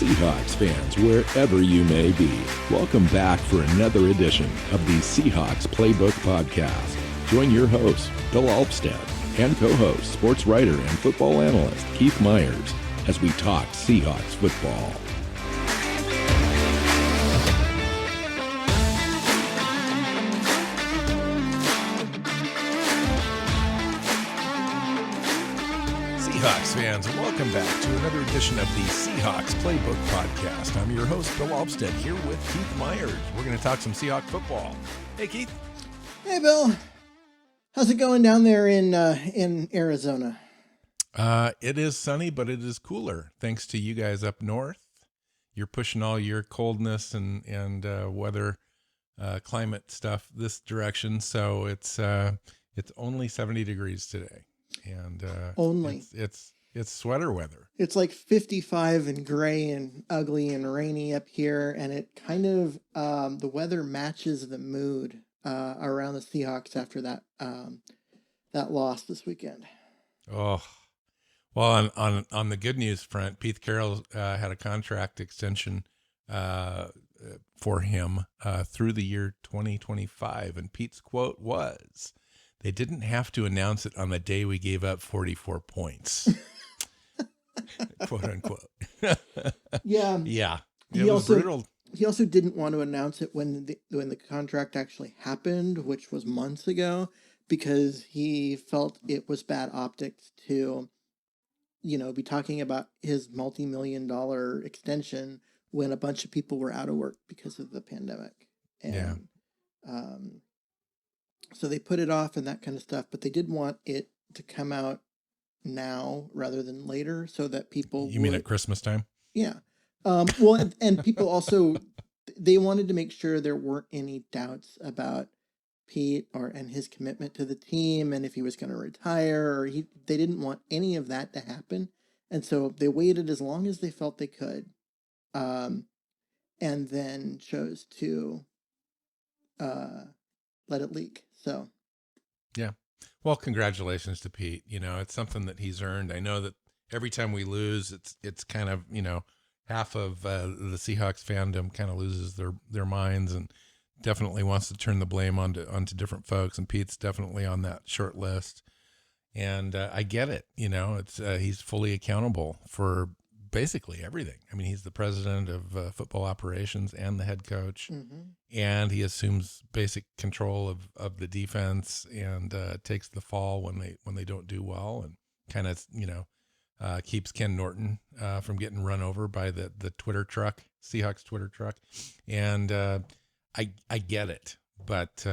Seahawks fans, wherever you may be, welcome back for another edition of the Seahawks Playbook podcast. Join your host, Bill Alpstead, and co-host, sports writer and football analyst Keith Myers, as we talk Seahawks football. Seahawks fans, welcome back to another edition of the Seahawks Playbook podcast. I'm your host, Bill Alpstead, here with Keith Myers. We're going to talk some Seahawks football. Hey, Keith. Hey, Bill. How's it going down there in Arizona? It is sunny, but it is cooler, thanks to you guys up north. You're pushing all your coldness and weather, climate stuff this direction, so it's only 70 degrees today. And only it's sweater weather. It's like 55 and gray and ugly and rainy up here, and it kind of the weather matches the mood around the Seahawks after that loss this weekend. Oh, well, on the good news front, Pete Carroll had a contract extension for him through the year 2025, and Pete's quote was, "They didn't have to announce it on the day we gave up 44 points." Quote unquote. Yeah. Yeah. It was brutal. He also didn't want to announce it when the contract actually happened, which was months ago, because he felt it was bad optics to, be talking about his multi-million-dollar extension when a bunch of people were out of work because of the pandemic. And, so they put it off and that kind of stuff, but they did want it to come out now rather than later so that people mean at Christmas time? Yeah. Well, and people also, they wanted to make sure there weren't any doubts about Pete and his commitment to the team and if he was going to retire or they didn't want any of that to happen. And so they waited as long as they felt they could, and then chose to let it leak. So, yeah. Well, congratulations to Pete. It's something that he's earned. I know that every time we lose, it's kind of, half of the Seahawks fandom kind of loses their minds and definitely wants to turn the blame onto different folks. And Pete's definitely on that short list. And I get it. It's he's fully accountable for basically everything. I mean, he's the president of football operations and the head coach, and he assumes basic control of the defense and takes the fall when they don't do well, and kind of keeps Ken Norton from getting run over by the Twitter truck, Seahawks Twitter truck. And I get it, but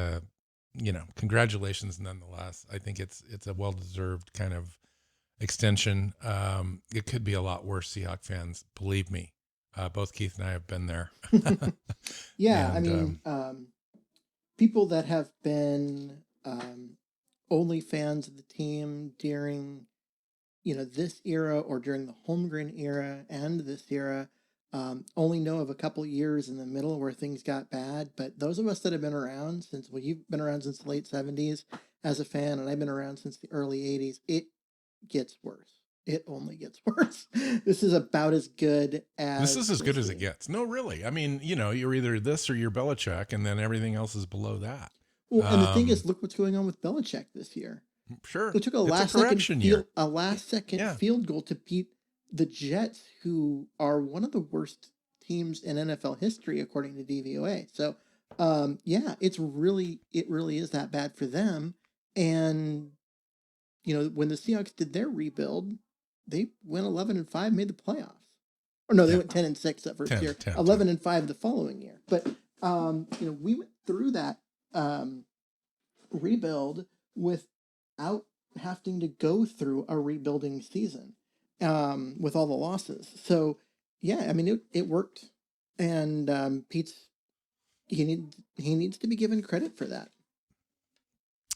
congratulations nonetheless. I think it's a well-deserved kind of extension. It could be a lot worse, Seahawks fans. Believe me, both Keith and I have been there. Yeah, people that have been only fans of the team during, this era or during the Holmgren era and this era, only know of a couple years in the middle where things got bad. But those of us that have been around you've been around since the late 70s as a fan, and I've been around since the early 80s, it gets worse. It only gets worse. This is about as good as... This is as good as it gets. No, really. I mean, you're either this or you're Belichick, and then everything else is below that. Well, and the thing is, look what's going on with Belichick this year. Sure. It took a last second field goal to beat the Jets, who are one of the worst teams in NFL history, according to DVOA. So, it really is that bad for them. And, when the Seahawks did their rebuild, they went 11-5, made the playoffs. Or no, they went 10-6 that first year, 11-5 the following year. But, we went through that rebuild without having to go through a rebuilding season with all the losses. So, it worked. And Pete's, he needs to be given credit for that.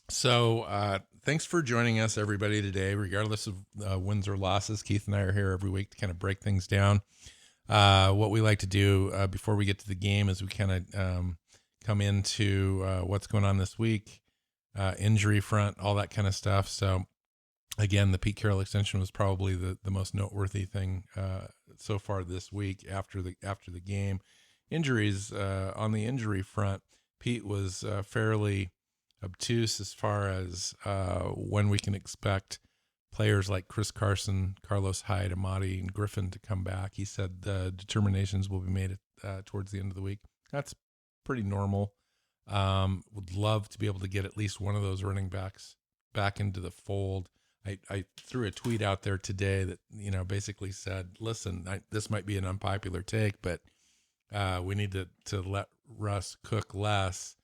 So, thanks for joining us, everybody, today, regardless of wins or losses. Keith and I are here every week to kind of break things down. What we like to do before we get to the game is we kind of come into what's going on this week, injury front, all that kind of stuff. So Again, the Pete Carroll extension was probably the most noteworthy thing so far this week after the game. Injuries on the injury front, Pete was fairly obtuse as far as when we can expect players like Chris Carson, Carlos Hyde, Amadi, and Griffin to come back. He said determinations will be made towards the end of the week. That's pretty normal. Would love to be able to get at least one of those running backs back into the fold. I threw a tweet out there today that, basically said, listen, this might be an unpopular take, but we need to let Russ cook less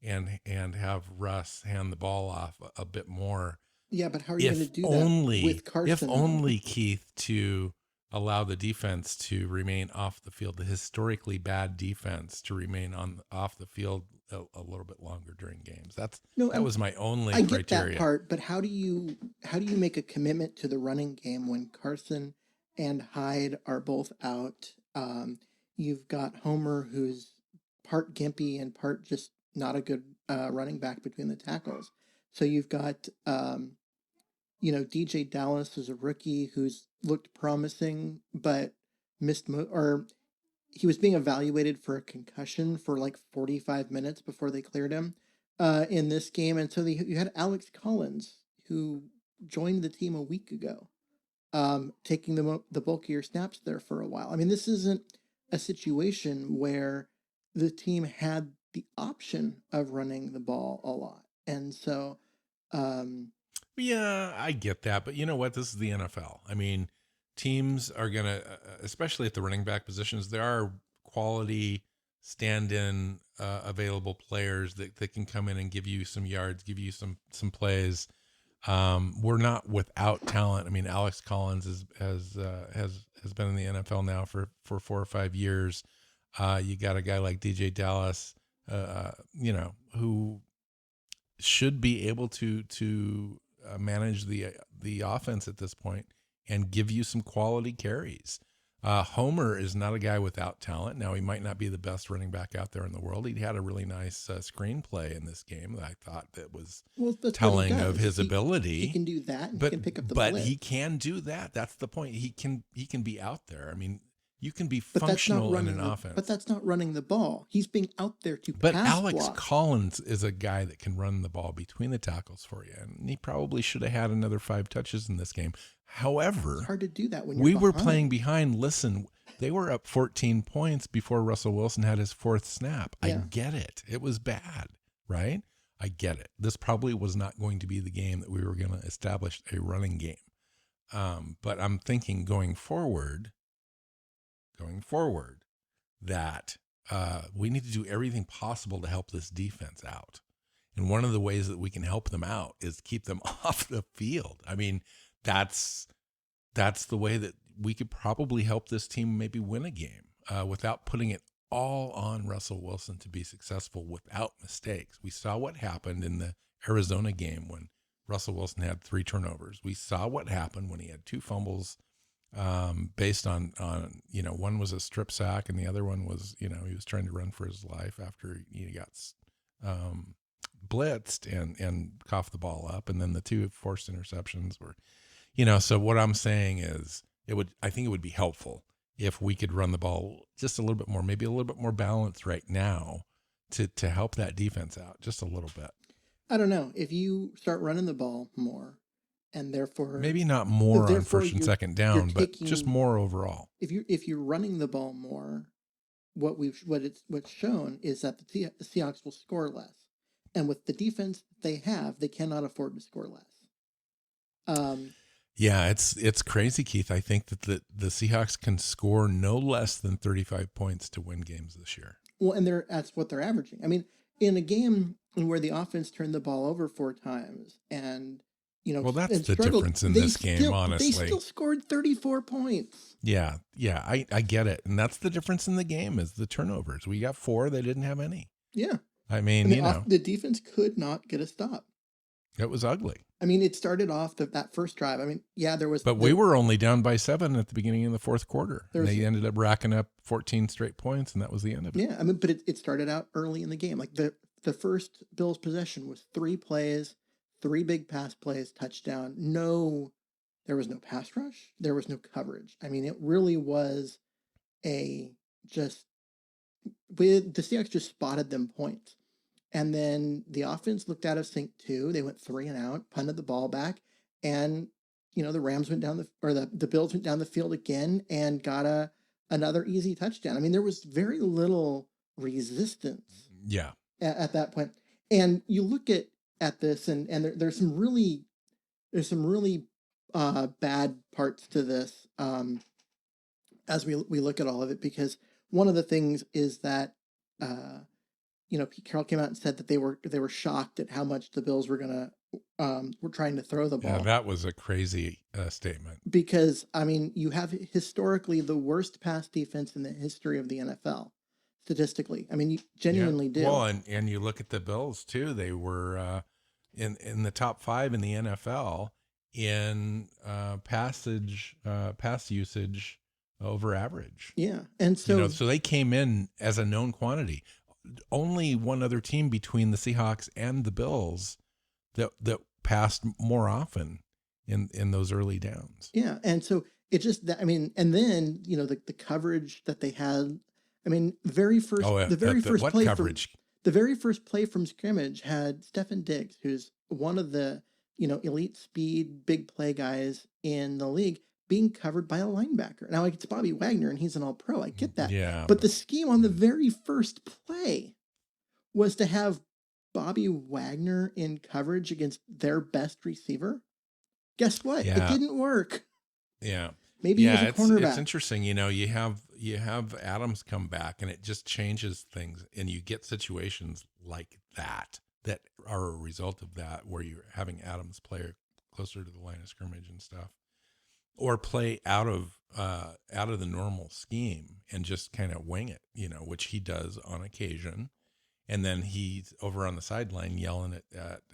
and have Russ hand the ball off a bit more. Yeah, but how are you going to do that with Carson? If only, Keith, to allow the defense to remain off the field, the historically bad defense to remain off the field a little bit longer during games. That was my only criteria. I get that part, but how do you make a commitment to the running game when Carson and Hyde are both out? You've got Homer, who's part gimpy and part just not a good running back between the tackles. So you've got DJ Dallas is a rookie who's looked promising, but missed he was being evaluated for a concussion for like 45 minutes before they cleared him in this game. And so you had Alex Collins, who joined the team a week ago, taking the bulkier snaps there for a while. I mean, this isn't a situation where the team had the option of running the ball a lot. And so... yeah, I get that. But you know what? This is the NFL. I mean, teams are going to, especially at the running back positions, there are quality stand-in available players that can come in and give you some yards, give you some plays. We're not without talent. I mean, Alex Collins has been in the NFL now for 4 or 5 years. You got a guy like DJ Dallas, who should be able to manage the offense at this point and give you some quality carries. Homer is not a guy without talent. Now, he might not be the best running back out there in the world. He had a really nice screenplay in this game that I thought that was telling of his ability. He can do that. And he can pick up the blitz. He can do that. That's the point. He can be out there. I mean, you can be functional in an offense. But that's not running the ball. He's being out there to But pass Alex block. Collins is a guy that can run the ball between the tackles for you. And he probably should have had another 5 touches in this game. However, it's hard to do that when you're we were playing behind. Listen, they were up 14 points before Russell Wilson had his 4th snap. Yeah. I get it. It was bad, right? I get it. This probably was not going to be the game that we were going to establish a running game. But I'm thinking going forward, that we need to do everything possible to help this defense out. And one of the ways that we can help them out is keep them off the field. I mean, that's the way that we could probably help this team maybe win a game without putting it all on Russell Wilson to be successful without mistakes. We saw what happened in the Arizona game when Russell Wilson had 3 turnovers. We saw what happened when he had 2 fumbles based on one was a strip sack and the other one was, he was trying to run for his life after he got blitzed and coughed the ball up. And then the 2 forced interceptions were, so what I'm saying is I think it would be helpful if we could run the ball just a little bit more, maybe a little bit more balanced right now to help that defense out just a little bit. I don't know. If you start running the ball more, and therefore maybe not more on first and second down, but just more overall. If you're running the ball more, what's shown is that the Seahawks will score less, and with the defense they have, they cannot afford to score less. Yeah, it's crazy, Keith. I think that the Seahawks can score no less than 35 points to win games this year. Well, and that's what they're averaging. I mean, in a game where the offense turned the ball over 4 times and well, that's the difference in this game, honestly. They still scored 34 points. Yeah, I get it. And that's the difference in the game is the turnovers. We got 4, they didn't have any. Yeah. I mean, the defense could not get a stop. It was ugly. I mean, it started off that first drive. I mean, yeah, there was... But we were only down by 7 at the beginning of the 4th quarter. They ended up racking up 14 straight points, and that was the end of it. Yeah, I mean, but it started out early in the game. Like the first Bills possession was 3 plays, 3 big pass plays, touchdown. No, there was no pass rush. There was no coverage. I mean, it really was the Seahawks just spotted them points. And then the offense looked out of sync too. They went 3 and out, punted the ball back, and the Rams went down the Bills went down the field again and got another easy touchdown. I mean, there was very little resistance. Yeah. At that point. And you look at this and there's some really bad parts to this as we look at all of it, because one of the things is that Pete Carroll came out and said that they were shocked at how much the Bills were trying to throw the ball. Yeah, that was a crazy statement. Because I mean, you have historically the worst pass defense in the history of the NFL. Statistically, I mean, you genuinely do. Well, and you look at the Bills too; they were in the top 5 in the NFL in pass usage over average. Yeah, and so so they came in as a known quantity. Only one other team between the Seahawks and the Bills that passed more often in those early downs. Yeah, and so it just I mean, and then the coverage that they had. I mean, the very first play from scrimmage had Stefon Diggs, who's one of the elite speed big play guys in the league, being covered by a linebacker. Now, it's Bobby Wagner and he's an all-pro. I get that. Yeah. But the scheme on the very first play was to have Bobby Wagner in coverage against their best receiver. Guess what? Yeah. It didn't work. Yeah. Maybe he was a cornerback. It's interesting. You have Adams come back and it just changes things, and you get situations like that are a result of that, where you're having Adams play closer to the line of scrimmage and stuff, or play out of the normal scheme and just kind of wing it, which he does on occasion. And then he's over on the sideline yelling at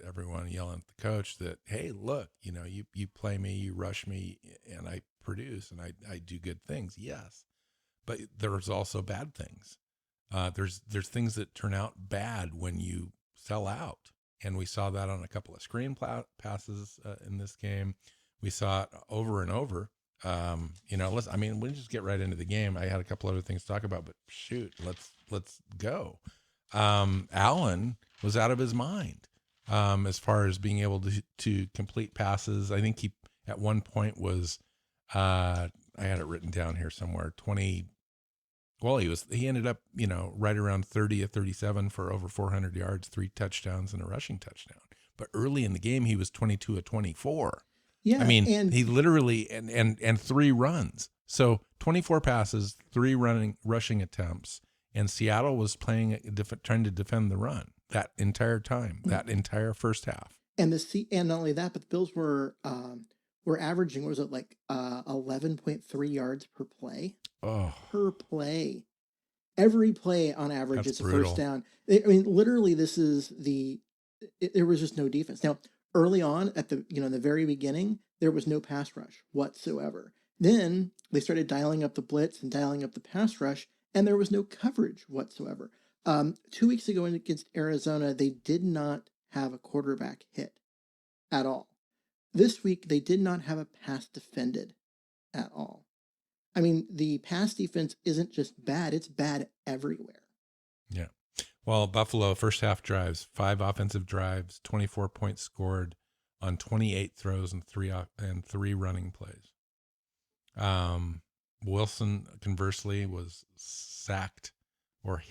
everyone, yelling at the coach that, hey, look, you play me, you rush me, and I produce and I do good things. Yes. But there's also bad things. There's things that turn out bad when you sell out. And we saw that on a couple of screen passes in this game. We saw it over and over. We'll just get right into the game. I had a couple other things to talk about, but shoot, let's go. Allen was out of his mind as far as being able to complete passes. I think he at one point was I had it written down here somewhere, 20. Well, he ended up, right around 30 or 37 for over 400 yards, 3 touchdowns and a rushing touchdown. But early in the game, he was 22 of 24. Yeah. I mean, he literally, and 3 runs. So 24 passes, 3 rushing attempts. And Seattle was trying to defend the run that entire time, that entire first half. And not only that, but the Bills were averaging, what was it, like 11.3 yards per play? Oh. Per play. Every play on average is a brutal. first down. I mean, literally, there was just no defense. Now, early on at the very beginning, there was no pass rush whatsoever. Then they started dialing up the blitz and dialing up the pass rush, and there was no coverage whatsoever. 2 weeks ago against Arizona, they did not have a quarterback hit at all. This week, they did not have a pass defended at all. I mean, the pass defense isn't just bad, it's bad everywhere. Yeah. Well, Buffalo, first half drives, 5 offensive drives, 24 points scored on 28 throws and 3 running plays. Wilson, conversely, was sacked or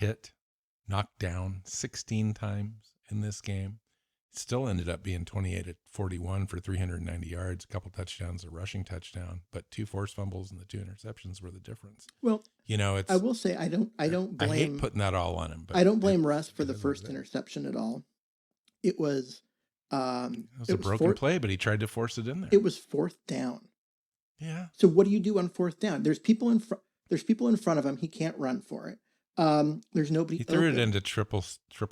knocked down 16 times in this game. Still ended up being 28 at 41 for 390 yards, a couple touchdowns, a rushing touchdown, but 2 forced fumbles and the 2 interceptions were the difference. Well, I will say I don't blame. I hate putting that all on him, but I don't blame Russ for the first interception at all. It was a broken play, but he tried to force it in there. It was 4th down. Yeah. So what do you do on 4th down? There's people in front of him. He can't run for it. There's nobody. He threw it into triple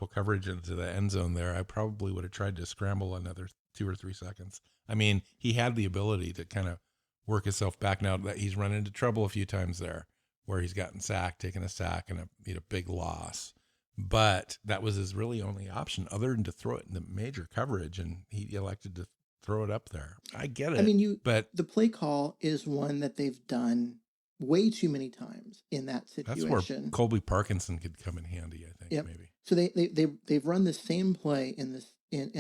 coverage into the end zone there. I probably would have tried to scramble another 2 or 3 seconds. I mean, he had the ability to kind of work himself back. Now that he's run into trouble a few times there, where he's gotten sacked, taken a sack, and a big loss. but that was his really only option other than to throw it in the major coverage, and he elected to throw it up there. I get it. I mean, but the play call is one that they've done way too many times in that situation. That's where Colby Parkinson could come in handy, I think. Yep. Maybe. So they've run the same play in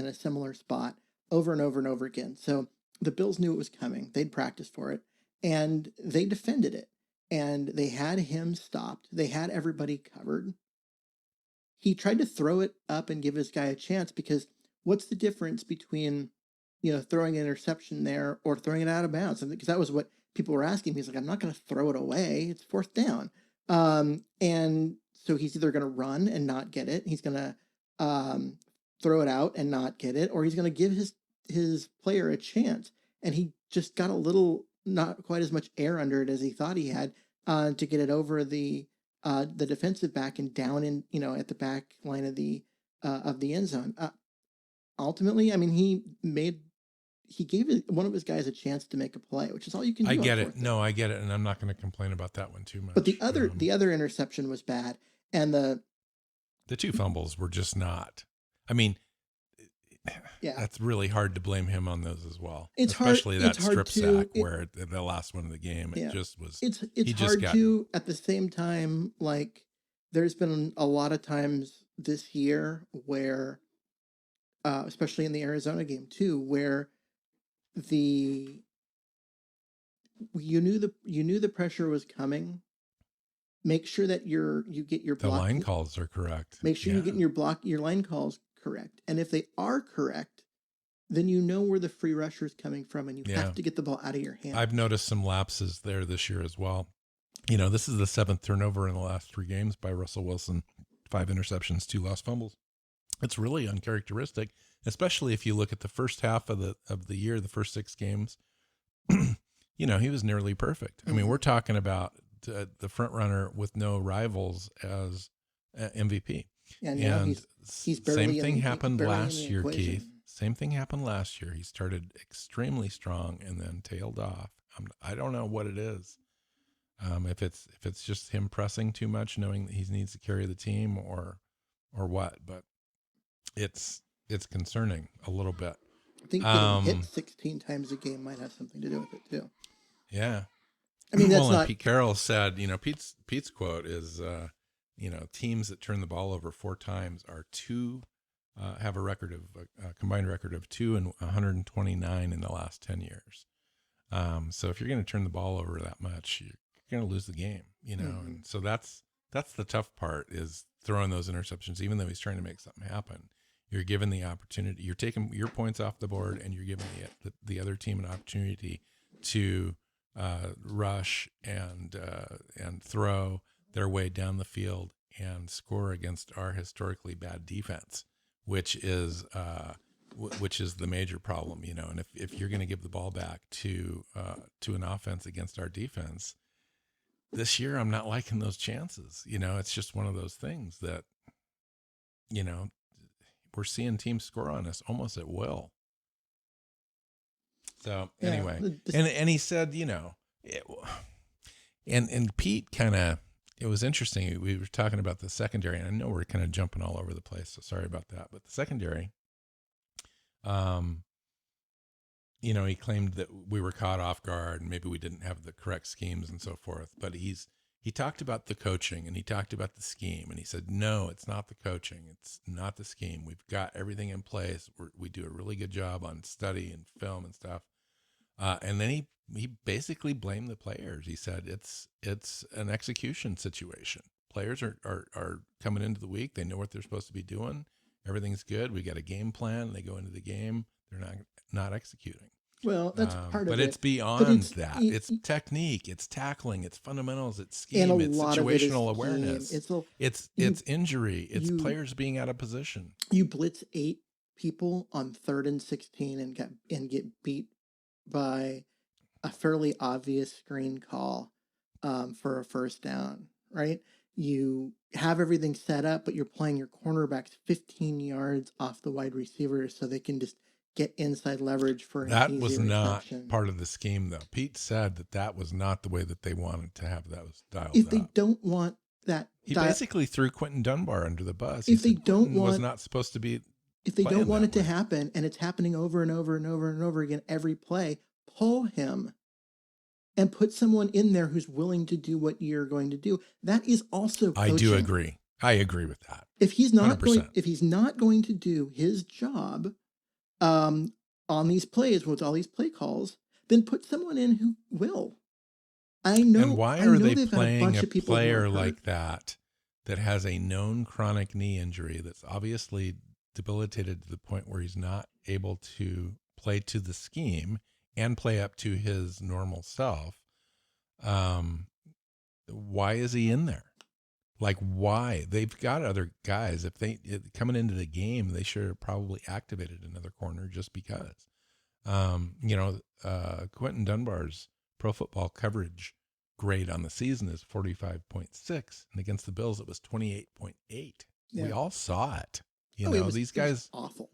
a similar spot over and over and over again. So the Bills knew it was coming. They'd practiced for it, and they defended it. And they had him stopped. They had everybody covered. He tried to throw it up and give his guy a chance, because what's the difference between, throwing an interception there or throwing it out of bounds? Because that was what people were asking me. He's like, I'm not going to throw it away. It's fourth down. And so he's either going to run and not get it. He's going to throw it out and not get it, or he's going to give his player a chance. And he just got a little, not quite as much air under it as he thought he had, to get it over the defensive back and down in, at the back line of the end zone. Ultimately, I mean, he gave one of his guys a chance to make a play, which is all you can do. I get it. No, I get it. And I'm not going to complain about that one too much. But the other interception was bad. And the two fumbles were just not. I mean, that's really hard to blame him on those as well. Especially that strip sack where the last one of the game, it just was. It's hard to, at the same time, like, there's been a lot of times this year where, especially in the Arizona game too, where you knew the pressure was coming. Make sure that you get your the line calls are correct. Make sure you get your line calls correct. And if they are correct, then you know where the free rusher is coming from, and you have to get the ball out of your hand. I've noticed some lapses there this year as well. This is the 7th turnover in the last 3 games by Russell Wilson. 5 interceptions, 2 lost fumbles. It's really uncharacteristic, especially if you look at the first half of the year, the first 6 games. He was nearly perfect. I mean, we're talking about the front runner with no rivals as MVP. And he's barely same thing happened last year, Keith. Same thing happened last year. He started extremely strong and then tailed off. I don't know what it is. If it's just him pressing too much, knowing that he needs to carry the team, or what, but it's concerning a little bit. I think getting hit 16 times a game might have something to do with it too. Yeah. I mean, that's and Pete Carroll said, Pete's quote is, teams that turn the ball over 4 times are have a combined record of 2 and 129 in the last 10 years. So if you're going to turn the ball over that much, you're going to lose the game, And so that's the tough part, is throwing those interceptions. Even though he's trying to make something happen, you're given the opportunity. You're taking your points off the board, and you're giving the other team an opportunity to rush and throw their way down the field and score against our historically bad defense, which is the major problem, And if you're going to give the ball back to an offense against our defense this year, I'm not liking those chances. It's just one of those things that, we're seeing teams score on us almost at will. So anyway, and he said, and Pete it was interesting. We were talking about the secondary, and I know we're kind of jumping all over the place, so sorry about that. But the secondary, he claimed that we were caught off guard and maybe we didn't have the correct schemes and so forth. But he talked about the coaching, and he talked about the scheme, and he said, no, it's not the coaching. It's not the scheme. We've got everything in place. We do a really good job on study and film and stuff. And then he basically blamed the players. He said it's an execution situation. Players are coming into the week. They know what they're supposed to be doing. Everything's good. We got a game plan. They go into the game. They're not executing. Well, that's part of it. But it's beyond that. It's technique. It's tackling. It's fundamentals. It's scheme. It's situational awareness. It's injury. It's players being out of position. You blitz 8 people on 3rd and 16 and get beat by a fairly obvious screen call for a first down, right? You have everything set up, but you're playing your cornerbacks 15 yards off the wide receivers so they can just get inside leverage for an that easy was reception. Not part of the scheme, though. Pete said that was not the way that they wanted to have that was dialed if up. they don't want he basically threw Quentin Dunbar under the bus. If they don't want, was not supposed to be. If they don't want it to happen, and it's happening over and over and over and over again every play, pull him and put someone in there who's willing to do what you're going to do. That is also coaching. I do agree. I agree with that. If he's not going to do his job on these plays with all these play calls, then put someone in who will. I know. And why are they playing a player like that has a known chronic knee injury that's obviously debilitated to the point where he's not able to play to the scheme and play up to his normal self? Why is he in there? Like, why? They've got other guys. Coming into the game, they should have probably activated another corner just because. Quentin Dunbar's Pro Football coverage grade on the season is 45.6, and against the Bills it was 28.8. Yeah. We all saw it. These guys, it was awful.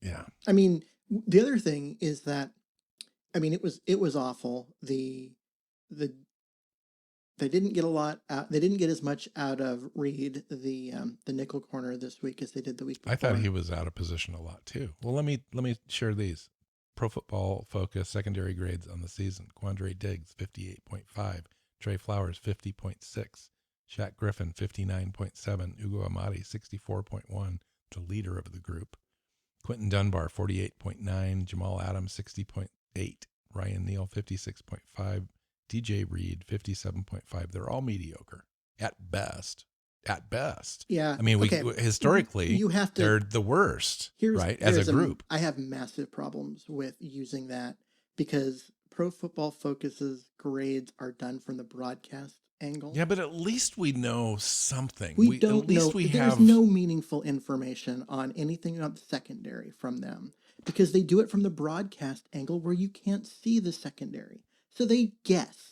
Yeah. I mean, the other thing is that, it was awful. They didn't get a lot out. They didn't get as much out of Reed, the nickel corner this week as they did the week before. I thought he was out of position a lot too. Well, let me share these. Pro Football Focus secondary grades on the season. Quandre Diggs 58.5, Trey Flowers 50.6, Shaq Griffin 59.7, Ugo Amadi 64.1, the leader of the group. Quentin Dunbar 48.9, Jamal Adams 60.8, Ryan Neal 56.5, DJ Reed 57.5. They're all mediocre at best. At best. Yeah. I mean, historically, they're the worst, right? As a group. I have massive problems with using that because Pro Football Focus's grades are done from the broadcast angle. Yeah, but at least we know something. We don't know. There's no meaningful information on anything about the secondary from them because they do it from the broadcast angle where you can't see the secondary. So they guess.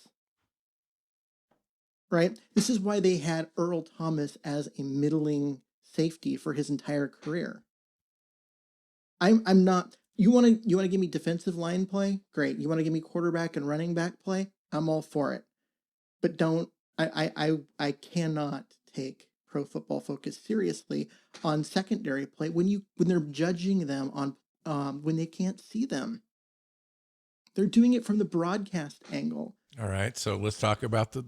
Right? This is why they had Earl Thomas as a middling safety for his entire career. I'm not. You want to give me defensive line play? Great. You want to give me quarterback and running back play? I'm all for it. But don't. I cannot take Pro Football Focus seriously on secondary play when they're judging them on when they can't see them. They're doing it from the broadcast angle. All right. So let's talk about the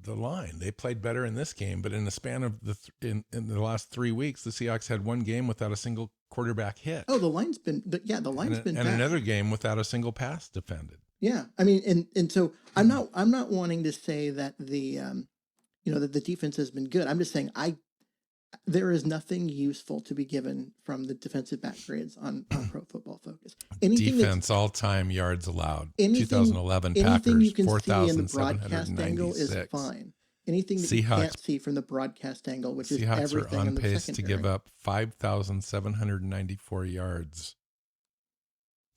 line. They played better in this game, but in the span of in the last 3 weeks, the Seahawks had one game without a single quarterback hit. Oh, the line's been been and bad. Another game without a single pass defended. Yeah, I mean, and so I'm not wanting to say that that the defense has been good. I'm just saying there is nothing useful to be given from the defensive back grades on Pro Football Focus. Defense all-time yards allowed. 2011 Packers, you can 4,796. see in the broadcast angle is fine. Anything that you can't see from the broadcast angle, which is everything Seahawks are on pace to give up 5,794 yards.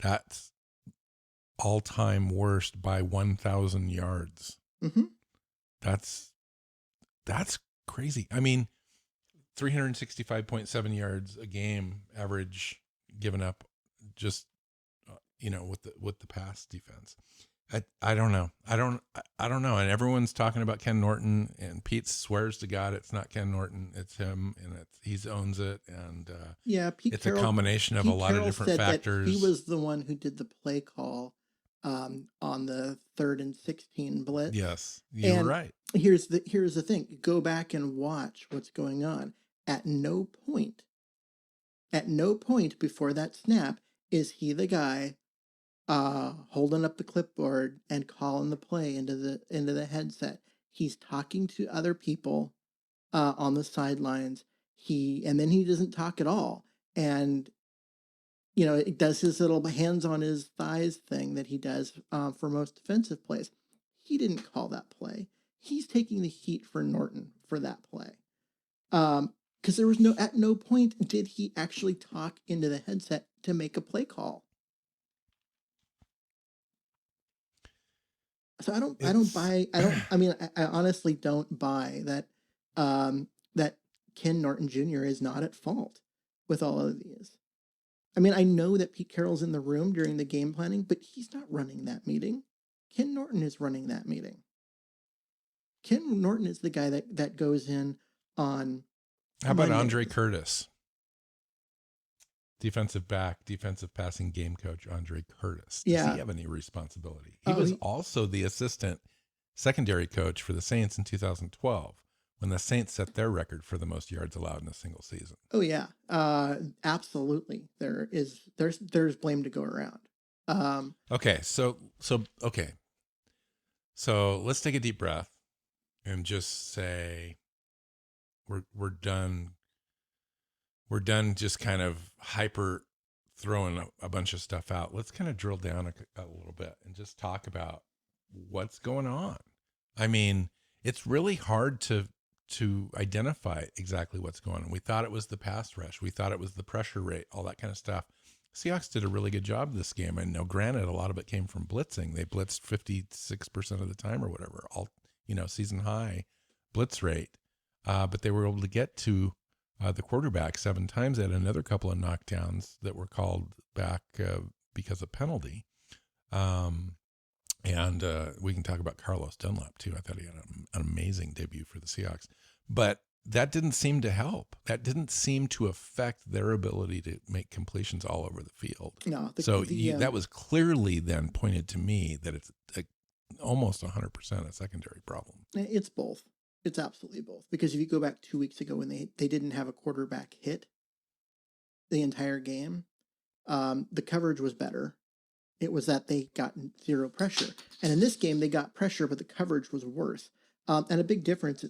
That's all-time worst by 1,000 yards. Mm-hmm. That's crazy. I mean, 365.7 yards a game average given up just with the pass defense. I don't know. I don't know. And everyone's talking about Ken Norton, and Pete swears to God it's not Ken Norton, it's him, and he owns it. And it's a combination of a lot of different factors. That he was the one who did the play call on the 3rd and 16 blitz. Yes, you're right. Here's the thing. Go back and watch what's going on. At no point before that snap is he the guy holding up the clipboard and calling the play into the headset. He's talking to other people on the sidelines. And then he doesn't talk at all. And it does his little hands on his thighs thing that he does for most defensive plays. He didn't call that play. He's taking the heat for Norton for that play. Because there was at no point did he actually talk into the headset to make a play call. So I honestly don't buy that that Ken Norton Jr. is not at fault with all of these. I mean, I know that Pete Carroll's in the room during the game planning, but he's not running that meeting. Ken Norton is running that meeting. Ken Norton is the guy that goes in on How about Mondays. Andre Curtis? Defensive back, defensive passing game coach Andre Curtis. Does he have any responsibility? He was also the assistant secondary coach for the Saints in 2012 when the Saints set their record for the most yards allowed in a single season. Oh yeah, absolutely. There's blame to go around. Okay, so let's take a deep breath and just say we're done. We're done just kind of hyper throwing a bunch of stuff out. Let's kind of drill down a little bit and just talk about what's going on. I mean, it's really hard to identify exactly what's going on. We thought it was the pass rush. We thought it was the pressure rate, all that kind of stuff. Seahawks did a really good job this game. And now, granted, a lot of it came from blitzing. They blitzed 56% of the time or whatever, season high blitz rate. But they were able to get to the quarterback 7 times. They had another couple of knockdowns that were called back because of penalty. And we can talk about Carlos Dunlap too. I thought he had an amazing debut for the Seahawks, but that didn't seem to help. That didn't seem to affect their ability to make completions all over the field. No, that was clearly then pointed to me that it's almost 100% a secondary problem. It's both. It's absolutely both. Because if you go back 2 weeks ago when they didn't have a quarterback hit the entire game, the coverage was better. It was that they got zero pressure. And in this game, they got pressure, but the coverage was worse. And a big difference,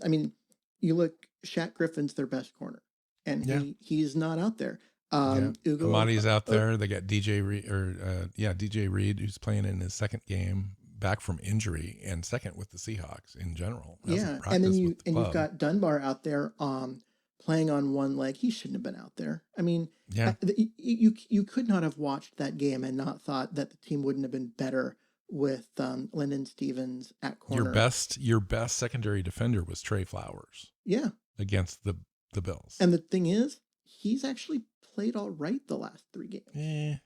you look, Shaq Griffin's their best corner, and he's not out there. Amadi's out there. They got DJ Reed, who's playing in his second game back from injury and second with the Seahawks in general. And then you've got Dunbar out there playing on one leg. He shouldn't have been out there. I mean, you could not have watched that game and not thought that the team wouldn't have been better with Lyndon Stevens at corner. Your best secondary defender was Trey Flowers. Yeah. Against the Bills. And the thing is, he's actually played all right the last 3 games.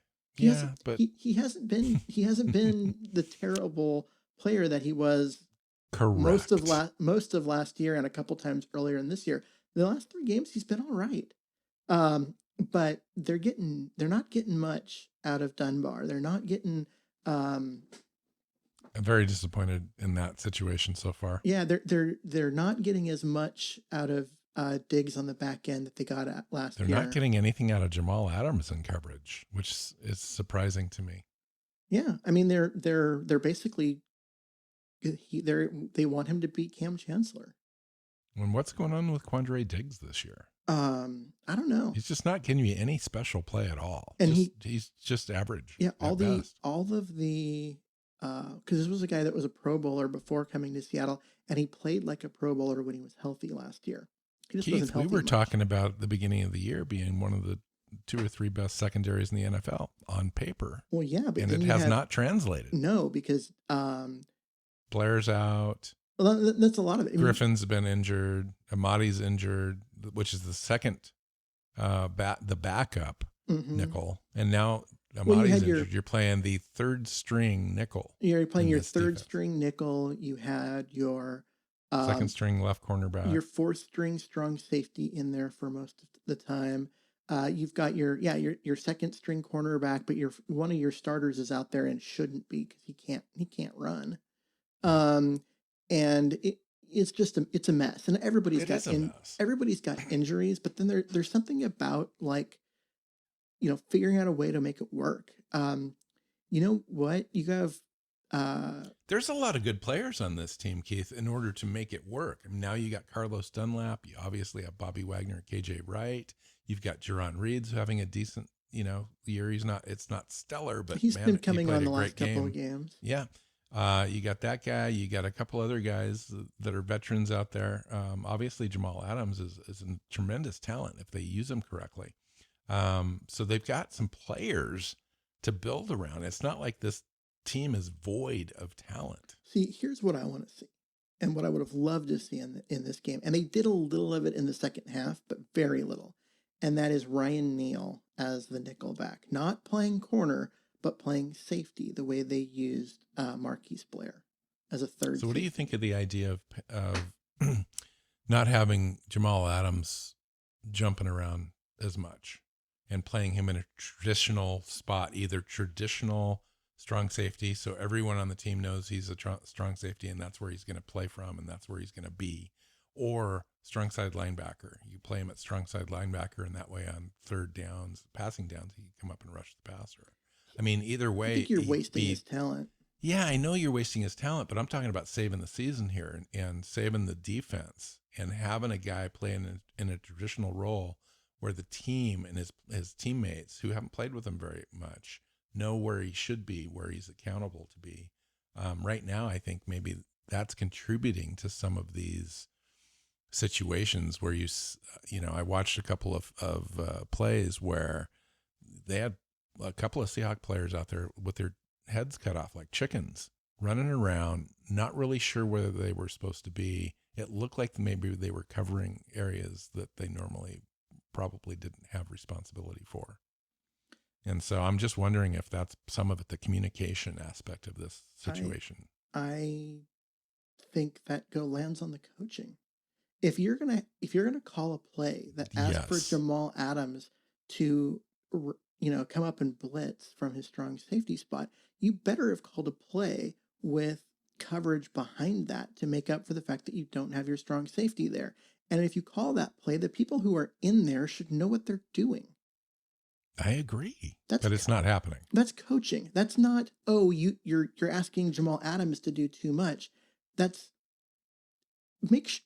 But he hasn't been the terrible player that he was. Correct. most of last year and a couple times earlier in this year. The last 3 games he's been all right. But they're not getting much out of Dunbar. They're not getting I'm very disappointed in that situation so far. Yeah, they're not getting as much out of Diggs on the back end that they got at last year. They're not getting anything out of Jamal Adams in coverage, which is surprising to me. Yeah, I mean they're basically they want him to beat Cam Chancellor. And what's going on with Quandre Diggs this year? I don't know. He's just not giving you any special play at all. And he's just average. Yeah, all of the because this was a guy that was a Pro Bowler before coming to Seattle, and he played like a Pro Bowler when he was healthy last year. Keith, we were talking about the beginning of the year being one of the 2 or 3 best secondaries in the NFL on paper. Well, yeah, but and it has not translated. No, because Blair's out. Well, that's a lot of it. Griffin's been injured. Amadi's injured, which is the second, the backup nickel, and now Amadi's injured. You're playing the 3rd string nickel. You're playing your 3rd string nickel. You had your 2nd string left cornerback. Your 4th string strong safety in there for most of the time. You've got your 2nd string cornerback, but one of your starters is out there and shouldn't be because he can't run. And it's just it's a mess, and everybody's got injuries. But then there's something about figuring out a way to make it work. You know what? You have there's a lot of good players on this team, Keith, in order to make it work. I mean, now you got Carlos Dunlap. You obviously have Bobby Wagner, KJ Wright. You've got Jaron Reed's having a decent, year. It's not stellar, but he's been coming on the last couple of games. Yeah. You got that guy. You got a couple other guys that are veterans out there. Obviously, Jamal Adams is a tremendous talent if they use him correctly. So they've got some players to build around. It's not like this team is void of talent. See, here's what I want to see, and what I would have loved to see in this game. And they did a little of it in the second half, but very little. And that is Ryan Neal as the nickel back, not playing corner, but playing safety the way they used Marquise Blair. as a third. So what do you think of the idea of not having Jamal Adams jumping around as much and playing him in a traditional spot, either traditional strong safety, so everyone on the team knows he's a strong safety and that's where he's going to play from and that's where he's going to be, or strong side linebacker. You play him at strong side linebacker, and that way on third downs, passing downs, he can come up and rush the passer. I mean, either way, I think you're wasting his talent. Yeah, I know you're wasting his talent, but I'm talking about saving the season here and saving the defense and having a guy play in a traditional role where the team and his teammates who haven't played with him very much know where he should be, where he's accountable to be. Right now, I think maybe that's contributing to some of these situations where I watched a couple of plays where they had a couple of Seahawks players out there with their heads cut off like chickens, running around, not really sure where they were supposed to be. It looked like maybe they were covering areas that they normally probably didn't have responsibility for. And so I'm just wondering if that's some of it, the communication aspect of this situation. I think that lands on the coaching. If you're gonna call a play that asks for Jamal Adams to come up and blitz from his strong safety spot, you better have called a play with coverage behind that to make up for the fact that you don't have your strong safety there. And if you call that play, the people who are in there should know what they're doing. I agree, but it's not happening. That's coaching. That's not, you're asking Jamal Adams to do too much. That's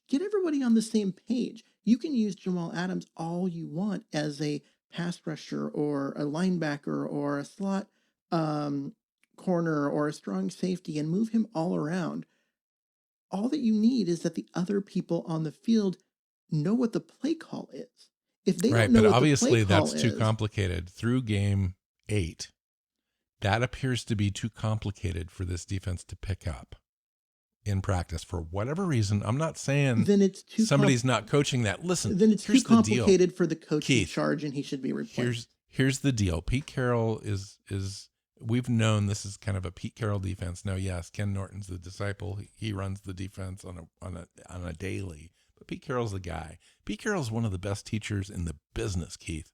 get everybody on the same page. You can use Jamal Adams all you want as a pass rusher or a linebacker or a slot corner or a strong safety and move him all around. All that you need is that the other people on the field know what the play call is. If they don't know but what obviously the play call that's too complicated. Through game 8, that appears to be too complicated for this defense to pick up in practice for whatever reason. I'm not saying then it's too somebody's not coaching that. Listen, then it's too complicated for the coach Keith, in charge, and he should be replaced. Here's the deal. Pete Carroll is we've known this is kind of a Pete Carroll defense. Now, yes, Ken Norton's the disciple. He runs the defense on a daily. But Pete Carroll's the guy. Pete Carroll's one of the best teachers in the business, Keith.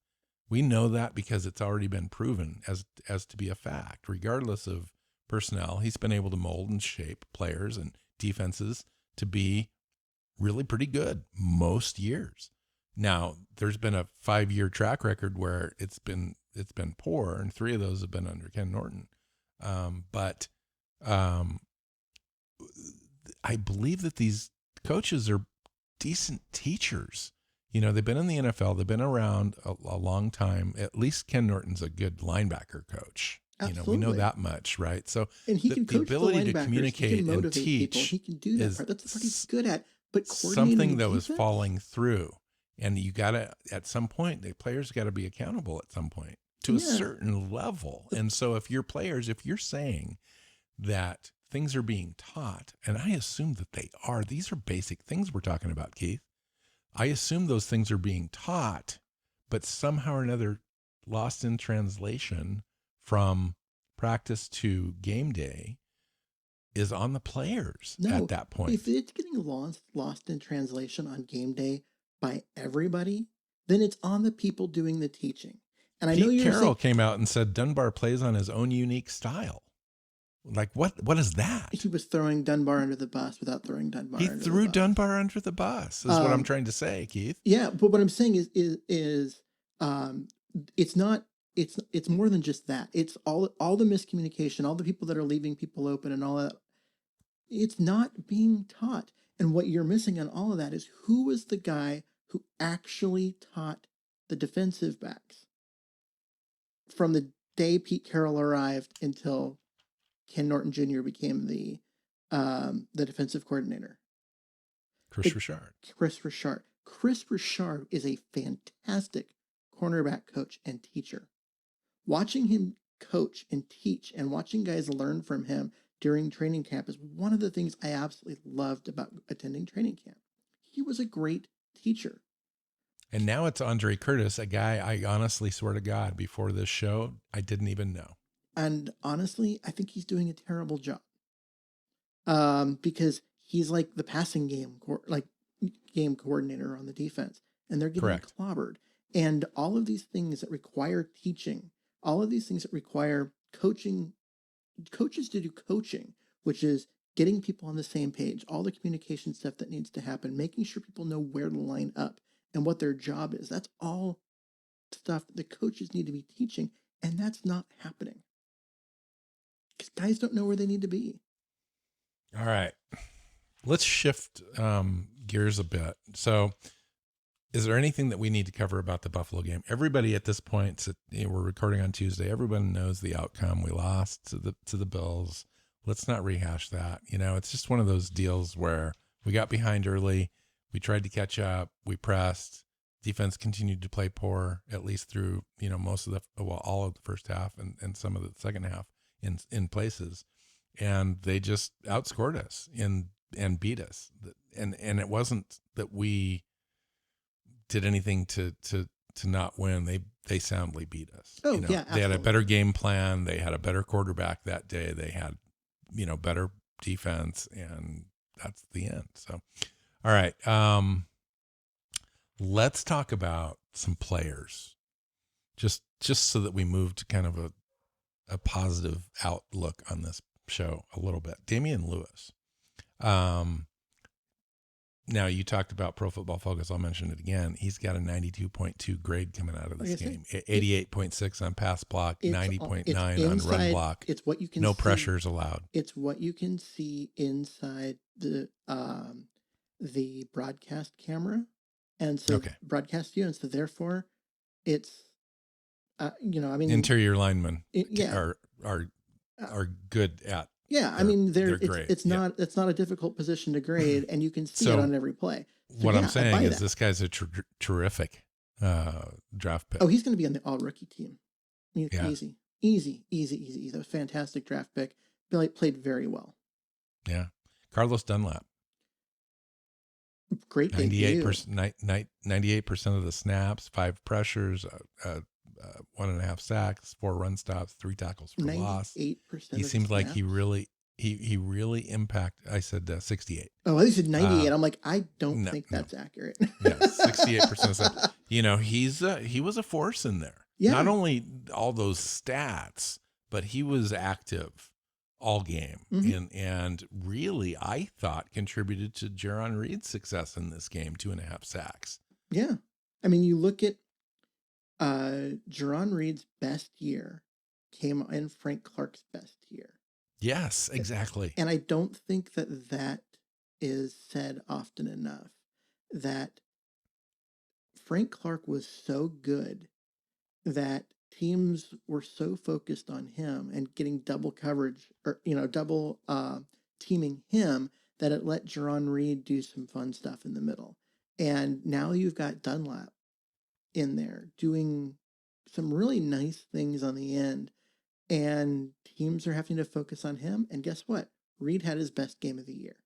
We know that because it's already been proven as to be a fact. Regardless of personnel, he's been able to mold and shape players and defenses to be really pretty good most years. Now, there's been a 5-year track record where it's been poor, and 3 of those have been under Ken Norton. But I believe that these coaches are decent teachers. They've been in the NFL. They've been around a long time. At least Ken Norton's a good linebacker coach. Absolutely. We know that much, right? So and he can coach the ability the to communicate and teach people. He can do that part. That's what he's good at. But something that was falling through. And you got to, at some point, the players got to be accountable at some point to a certain level. And so if you're saying that things are being taught, and I assume that they are, these are basic things we're talking about, Keith. I assume those things are being taught, but somehow or another lost in translation from practice to game day is on the players at that point. If it's getting lost in translation on game day by everybody, then it's on the people doing the teaching. And I know Pete Carroll came out and said Dunbar plays on his own unique style. Like what is that? He was throwing Dunbar under the bus without throwing Dunbar under the bus. He threw Dunbar under the bus, is what I'm trying to say, Keith. Yeah, but what I'm saying is it's not, it's more than just that. It's all the miscommunication, all the people that are leaving people open and all that. It's not being taught. And what you're missing on all of that is who was the guy who actually taught the defensive backs from the day Pete Carroll arrived until Ken Norton Jr. became the defensive coordinator. Chris Richard. Chris Richard is a fantastic cornerback coach and teacher. Watching him coach and teach and watching guys learn from him during training camp is one of the things I absolutely loved about attending training camp. He was a great teacher. And now it's Andre Curtis, a guy I honestly swear to God, before this show, I didn't even know. And honestly, I think he's doing a terrible job. because he's like the passing game, game coordinator on the defense, and they're getting Correct. clobbered. And all of these things that require teaching, all of these things that require coaches to do coaching, which is getting people on the same page, all the communication stuff that needs to happen, making sure people know where to line up and what their job is. That's all stuff that the coaches need to be teaching, and that's not happening. Because guys don't know where they need to be. All right. Let's shift gears a bit. So, is there anything that we need to cover about the Buffalo game? Everybody at this point, we're recording on Tuesday. Everyone knows the outcome. We lost to the Bills. Let's not rehash that. It's just one of those deals where we got behind early. We tried to catch up. We pressed. Defense continued to play poor, at least through most of all of the first half and some of the second half in places, and they just outscored us and beat us. And it wasn't that we did anything to not win. They soundly beat us. Oh, yeah, absolutely. They had a better game plan. They had a better quarterback that day. They had, better defense, and that's the end. So, all right. Let's talk about some players, just so that we move to kind of a positive outlook on this show a little bit. Damian Lewis. Now, you talked about Pro Football Focus. I'll mention it again. He's got a 92.2 grade coming out of this game. 88.6 on pass block, 90.9 on run block. It's what you can no see. Pressures allowed. It's what you can see inside the broadcast camera. And so broadcast view. And so therefore it's, interior linemen are good at. Yeah, they're great. It's not a difficult position to grade, and you can see it on every play. So, what I'm saying is this guy's a terrific draft pick. Oh, he's going to be on the all-rookie team. Easy. That was a fantastic draft pick. Played very well. Yeah. Carlos Dunlap. Great 98% of the snaps, 5 pressures, 1.5 sacks, 4 run stops, 3 tackles for loss. 98%. He seems like he really impacted. I said 68. Oh, I said 98. I'm like, I don't think that's accurate. Yeah, 68%. He was a force in there. Yeah. Not only all those stats, but he was active all game, and really, I thought, contributed to Jaron Reed's success in this game. 2.5 sacks. Yeah, you look at Jaron Reed's best year came in Frank Clark's best year. Yes, exactly. And I don't think that is said often enough, that Frank Clark was so good that teams were so focused on him and getting double coverage or, double teaming him that it let Jaron Reed do some fun stuff in the middle. And now you've got Dunlap in there doing some really nice things on the end, and teams are having to focus on him. And guess what? Reed had his best game of the year.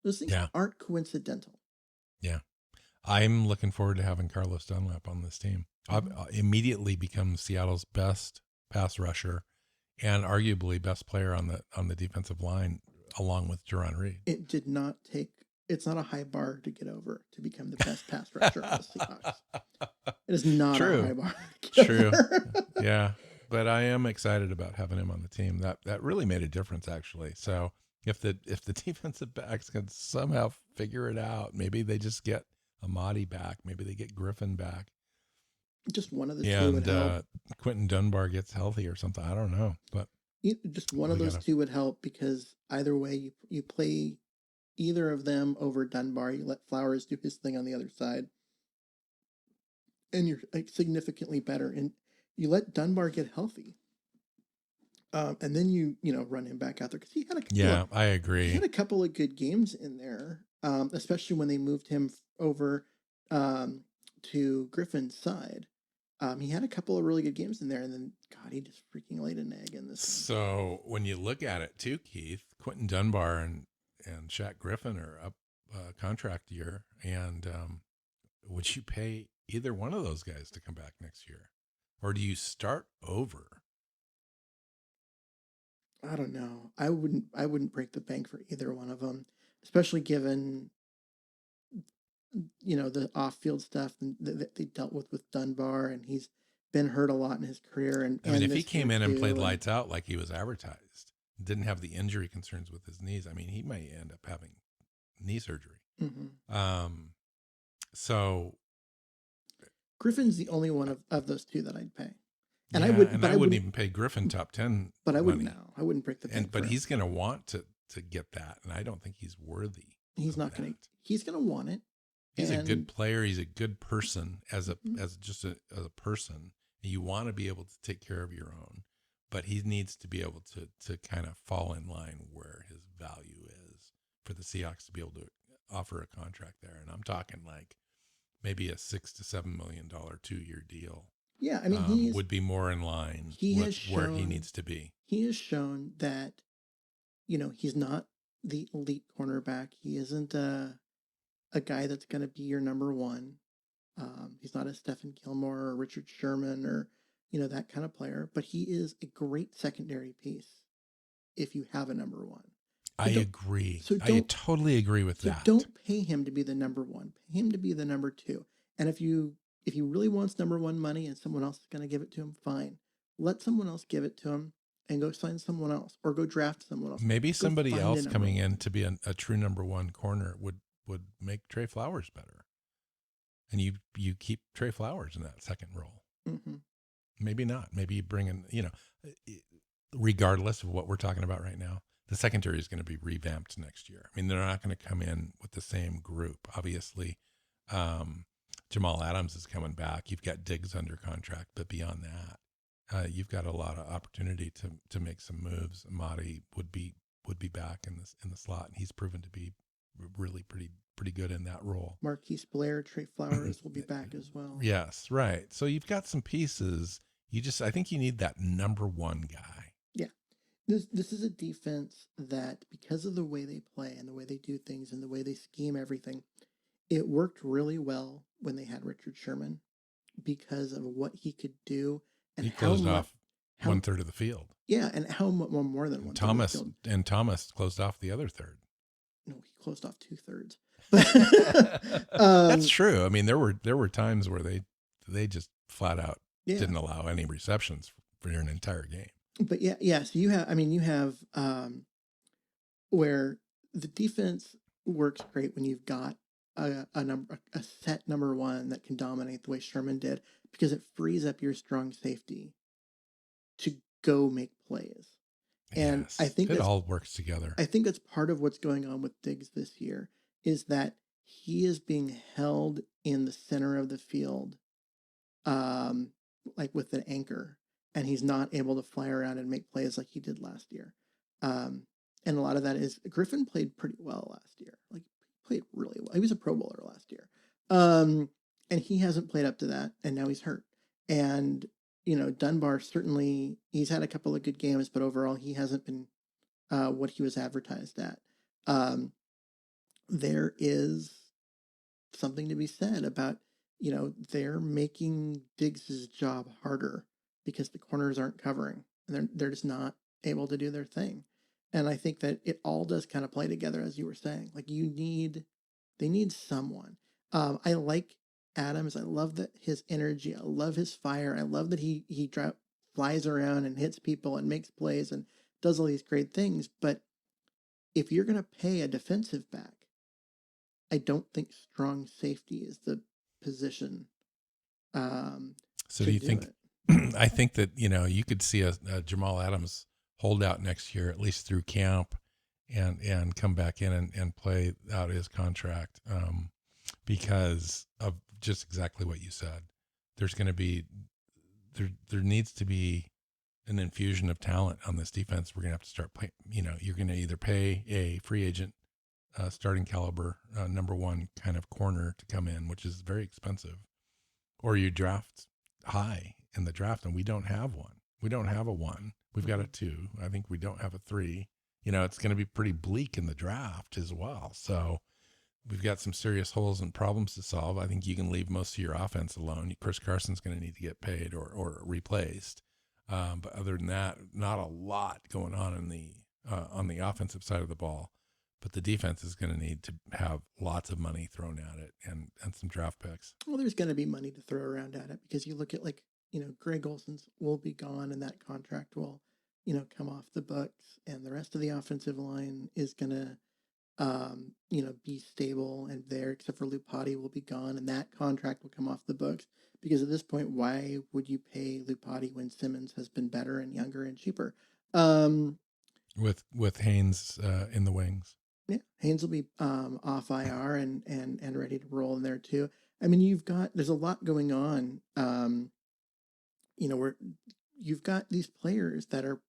Those things aren't coincidental. Yeah. I'm looking forward to having Carlos Dunlap on this team. I'll immediately become Seattle's best pass rusher and arguably best player on the defensive line, along with Jaron Reed. It's not a high bar to get over to become the best pass rusher on the Seahawks. It is not a high bar to get over. Yeah. But I am excited about having him on the team. That really made a difference, actually. So if the defensive backs can somehow figure it out, maybe they just get Amadi back, maybe they get Griffin back. Just one of the two would help. Quentin Dunbar gets healthy or something. I don't know, but just one of those two would help, because either way, you play either of them over Dunbar. You let Flowers do his thing on the other side, and you're significantly better. And you let Dunbar get healthy, and then you run him back out there, because he had I agree. He had a couple of good games in there, especially when they moved him over to Griffin's side. He had a couple of really good games in there, and then he just freaking laid an egg in this. So when you look at it too, Keith, Quentin Dunbar and Shaq Griffin are up contract year, and would you pay either one of those guys to come back next year, or do you start over? I don't know. I wouldn't break the bank for either one of them, especially given, the off-field stuff that they dealt with Dunbar, and he's been hurt a lot in his career. And I mean, if he this came year in and played too, lights out like he was advertised, didn't have the injury concerns with his knees, I mean, he may end up having knee surgery. So Griffin's the only one of those two that I'd pay. And yeah, I wouldn't even pay Griffin top 10. But I wouldn't money. now. I wouldn't break the bank. But he's going to want to get that, and I don't think he's worthy. He's not going to. He's going to want it. He's a good player. He's a good person as a person. You want to be able to take care of your own, but he needs to be able to kind of fall in line where his value is for the Seahawks to be able to offer a contract there. And I'm talking like maybe a $6 to $7 million 2-year deal. Yeah, I mean, he would be more in line with where he needs to be. He has shown that, he's not the elite cornerback. He isn't a guy that's going to be your number one. He's not a Stephen Gilmore or Richard Sherman or, that kind of player. But he is a great secondary piece if you have a number one. I agree. I totally agree with that. Don't pay him to be the number one. Pay him to be the number two. And if he really wants number one money and someone else is going to give it to him, fine. Let someone else give it to him and go sign someone else or go draft someone else. Maybe somebody else coming in to be a true number one corner would make Trey Flowers better. And you keep Trey Flowers in that second role. Mm-hmm. Maybe not. Maybe you bring in, regardless of what we're talking about right now, the secondary is going to be revamped next year. I mean, they're not going to come in with the same group. Obviously, Jamal Adams is coming back. You've got Diggs under contract, but beyond that, you've got a lot of opportunity to make some moves. Amadi would be back in the slot, and he's proven to be really pretty good in that role. Marquise Blair, Trey Flowers will be back as well. Yes, right. So you've got some pieces. I think you need that number one guy. Yeah. This is a defense that, because of the way they play and the way they do things and the way they scheme everything, it worked really well when they had Richard Sherman because of what he could do. And he closed off 1/3 of the field. Yeah, and how more than one. Thomas closed off the other third. No, he closed off 2/3. That's true. I mean, there were times where they just flat out didn't allow any receptions for an entire game. But yeah. So you have where the defense works great when you've got a set number one that can dominate the way Sherman did, because it frees up your strong safety to go make plays. And yes, I think it all works together. I think that's part of what's going on with Diggs this year, is that he is being held in the center of the field, like with an anchor, and he's not able to fly around and make plays like he did last year. And a lot of that is Griffin played pretty well last year. Like, he played really well. He was a Pro Bowler last year. And he hasn't played up to that, and now he's hurt. And Dunbar, certainly, he's had a couple of good games, but overall he hasn't been what he was advertised at. There is something to be said about, they're making Diggs' job harder because the corners aren't covering, and they're just not able to do their thing. And I think that it all does kind of play together, as you were saying. Like, they need someone. I like Adams. I love his energy. I love his fire. I love that he flies around and hits people and makes plays and does all these great things. But if you're going to pay a defensive back, I don't think strong safety is the position. So do you think? I think that you could see a Jamal Adams holdout next year, at least through camp, and come back in and play out his contract, because of just exactly what you said. There's going to be there needs to be an infusion of talent on this defense. We're going to have to start playing. You're going to either pay a free agent, starting caliber, number one kind of corner to come in, which is very expensive, or you draft high in the draft, and we don't have one. We don't have a 1. We've got a 2. I think we don't have a 3. It's going to be pretty bleak in the draft as well. So we've got some serious holes and problems to solve. I think you can leave most of your offense alone. Chris Carson's going to need to get paid or replaced. But other than that, not a lot going on on the offensive side of the ball. But the defense is going to need to have lots of money thrown at it and some draft picks. Well, there's going to be money to throw around at it because you look at Greg Olson's will be gone and that contract will, come off the books, and the rest of the offensive line is going to, be stable and there, except for Lupati will be gone and that contract will come off the books. Because at this point, why would you pay Lupati when Simmons has been better and younger and cheaper? With Haynes in the wings. Yeah, Haynes will be off IR and ready to roll in there too. I mean, there's a lot going on. Where you've got these players that are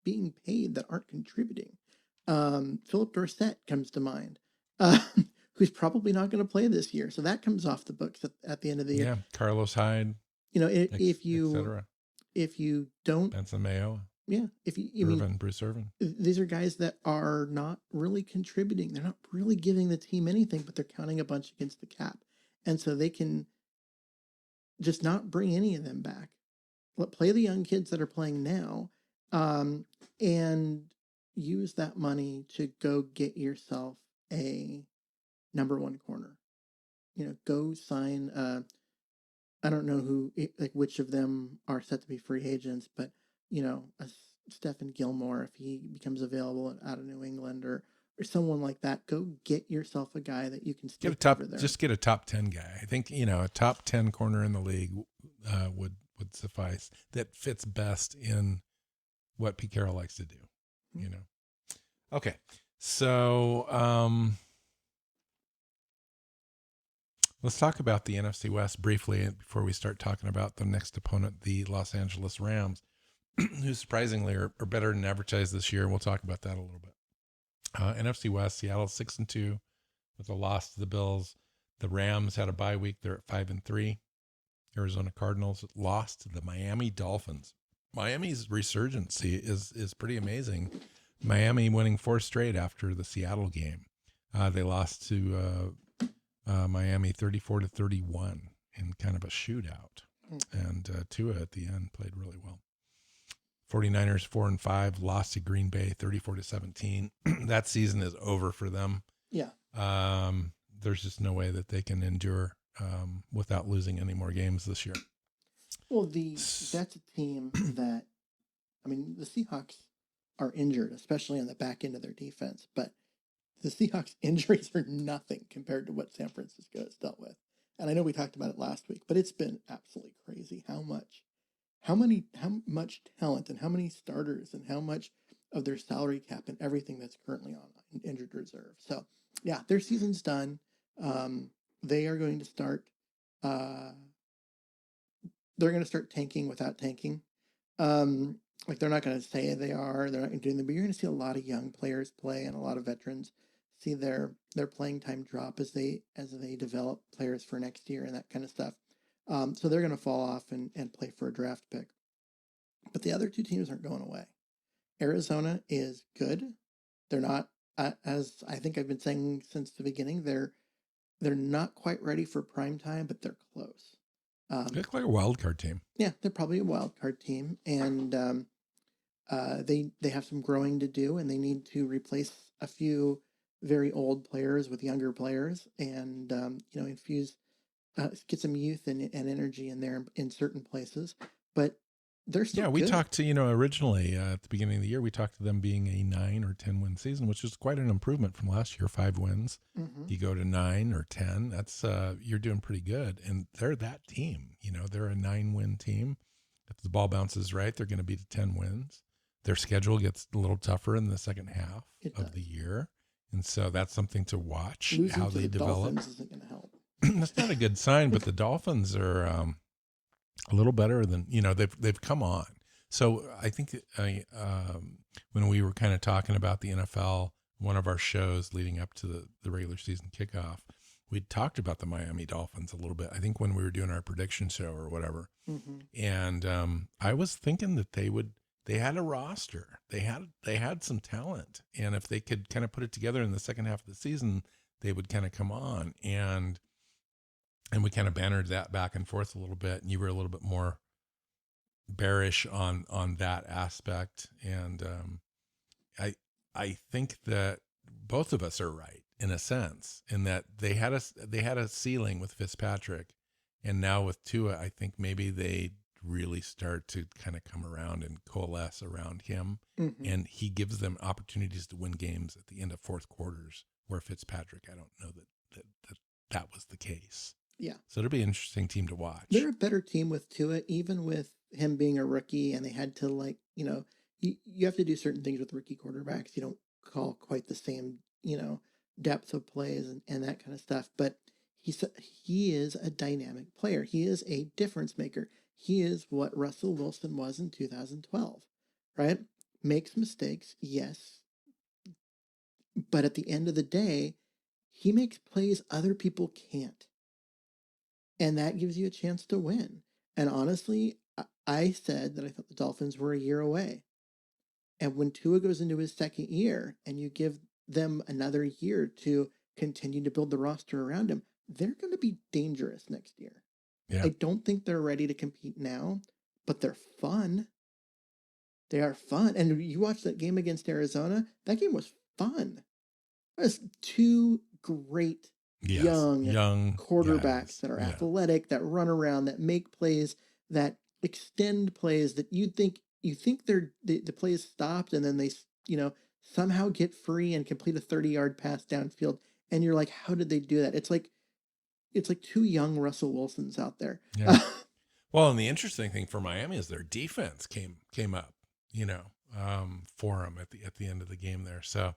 being paid that aren't contributing. Philip Dorsett comes to mind, who's probably not going to play this year, so that comes off the books at the end of the year. Yeah, Carlos Hyde. If you don't Benson Mayo. Yeah, Bruce Irvin. These are guys that are not really contributing. They're not really giving the team anything, but they're counting a bunch against the cap. And so they can just not bring any of them back. Play the young kids that are playing now, and use that money to go get yourself a number one corner. Go sign, I don't know which of them are set to be free agents, but a Stephen Gilmore, if he becomes available out of New England or someone like that, go get yourself a guy that you can stick over there. Just get a top 10 guy. I think, a top 10 corner in the league would suffice, that fits best in what Pete Carroll likes to do, Okay. So, let's talk about the NFC West briefly before we start talking about the next opponent, the Los Angeles Rams, who surprisingly are better than advertised this year. We'll talk about that a little bit. NFC West, Seattle 6-2 with a loss to the Bills. The Rams had a bye week. They're at 5-3. Arizona Cardinals lost to the Miami Dolphins. Miami's resurgence is pretty amazing. Miami winning 4 straight after the Seattle game. They lost to Miami 34-31 in kind of a shootout. And Tua at the end played really well. 49ers 4-5, lost to Green Bay 34-17. That season is over for them. Yeah. There's just no way that they can endure without losing any more games this year. Well, that's a team that, the Seahawks are injured, especially on the back end of their defense, but the Seahawks injuries are nothing compared to what San Francisco has dealt with. And I know we talked about it last week, but it's been absolutely crazy how much talent and how many starters and how much of their salary cap and everything that's currently on injured reserve. So yeah, their season's done. They are going to start, they're going to start tanking without tanking. They're not going to say they're not going to do them, but you're going to see a lot of young players play and a lot of veterans see their playing time drop as they develop players for next year and that kind of stuff. So they're going to fall off and play for a draft pick. But the other two teams aren't going away. Arizona is good. They're not, as I think I've been saying since the beginning, they're not quite ready for prime time, but they're close. They look like a wild card team. Yeah, they're probably a wild card team, and they have some growing to do, and they need to replace a few very old players with younger players, and infuse. Get some youth and energy in there in certain places, but they're still we good. talked to, originally at the beginning of the year, we talked to them being a 9 or 10 win season, which is quite an improvement from last year, 5 wins. Mm-hmm. You go to 9 or 10, that's, you're doing pretty good. And they're that team, they're a 9-win team. If the ball bounces right, they're going to be to 10 wins. Their schedule gets a little tougher in the second half of the year. And so that's something to watch. Losing how they develop. Dolphins isn't going to help. That's not a good sign, but the Dolphins are a little better than, they've come on. So I think when we were kind of talking about the NFL, one of our shows leading up to the regular season kickoff, we talked about the Miami Dolphins a little bit. I think when we were doing our prediction show or whatever. Mm-hmm. And I was thinking that they had a roster. They had some talent. And if they could kind of put it together in the second half of the season, they would kind of come on. And we kind of bantered that back and forth a little bit, and you were a little bit more bearish on that aspect, and I think that both of us are right in a sense, in that they had a ceiling with Fitzpatrick, and now with Tua, I think maybe they really start to kind of come around and coalesce around him, and he gives them opportunities to win games at the end of fourth quarters, where Fitzpatrick, I don't know that was the case. Yeah. So it'll be an interesting team to watch. They're a better team with Tua, even with him being a rookie, and they had to you have to do certain things with rookie quarterbacks. You don't call quite the same, depth of plays and that kind of stuff. But he is a dynamic player. He is a difference maker. He is what Russell Wilson was in 2012, right? Makes mistakes, yes. But at the end of the day, he makes plays other people can't. And that gives you a chance to win. And honestly, I said that I thought the Dolphins were a year away. And when Tua goes into his second year and you give them another year to continue to build the roster around him, they're going to be dangerous next year. Yeah. I don't think they're ready to compete now, but they're fun. They are fun. And you watch that game against Arizona, that game was fun. That was two great young quarterbacks guys that are athletic, that run around, that make plays, that extend plays, that you think the play is stopped, and then they somehow get free and complete a 30-yard pass downfield, and you're like, how did they do that? It's like two young Russell Wilsons out there. Yeah. Well, and the interesting thing for Miami is their defense came up, for them at the end of the game there. So,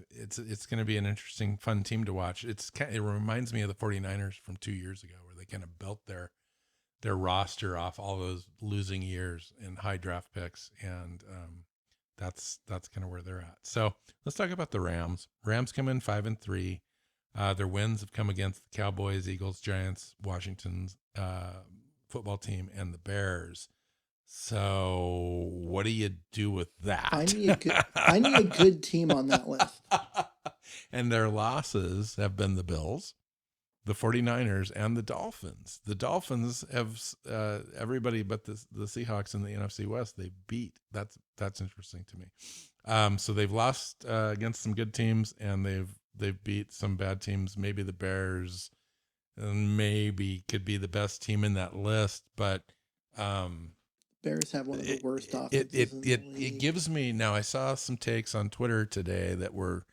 it's going to be an interesting, fun team to watch. It reminds me of the 49ers from 2 years ago, where they kind of built their roster off all those losing years and high draft picks. And, that's kind of where they're at. So let's talk about the Rams. Rams come in 5-3. Their wins have come against the Cowboys, Eagles, Giants, Washington's, football team, and the Bears. So what do you do with that? I need a good team on that list. And their losses have been the Bills, the 49ers, and the Dolphins. The Dolphins have everybody but the Seahawks in the NFC West. They beat. That's interesting to me. So they've lost against some good teams, and they've beat some bad teams. Maybe the Bears maybe could be the best team in that list, but Bears have one of the worst offenses in the league. It gives me, now I saw some takes on Twitter today that were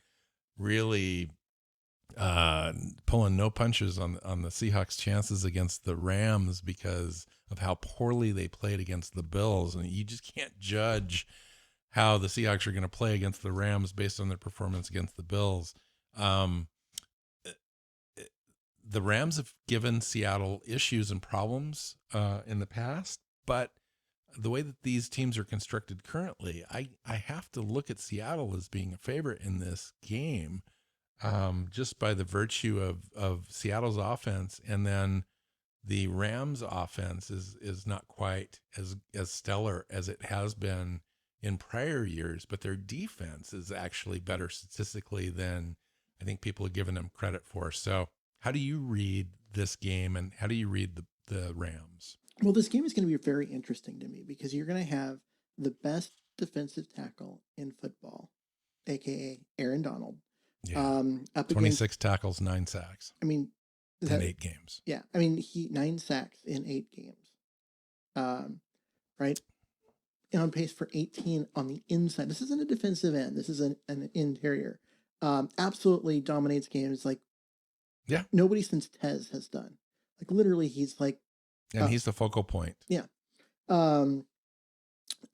really pulling no punches on the Seahawks' chances against the Rams because of how poorly they played against the Bills. And you just can't judge how the Seahawks are going to play against the Rams based on their performance against the Bills. The Rams have given Seattle issues and problems in the past, but the way that these teams are constructed currently, I have to look at Seattle as being a favorite in this game, just by the virtue of Seattle's offense. And then the Rams offense is not quite as stellar as it has been in prior years, but their defense is actually better statistically than I think people have given them credit for. So how do you read this game, and how do you read the Rams? Well, this game is going to be very interesting to me because you're going to have the best defensive tackle in football, aka Aaron Donald. Yeah. Up 26 tackles, 9 sacks. I mean, in 8 games. Yeah. I mean, 9 sacks in 8 games. Right. And on pace for 18 on the inside. This isn't a defensive end. This is an interior. Absolutely dominates games like nobody since Tez has done. Like literally, he's like, and he's the focal point. Yeah. And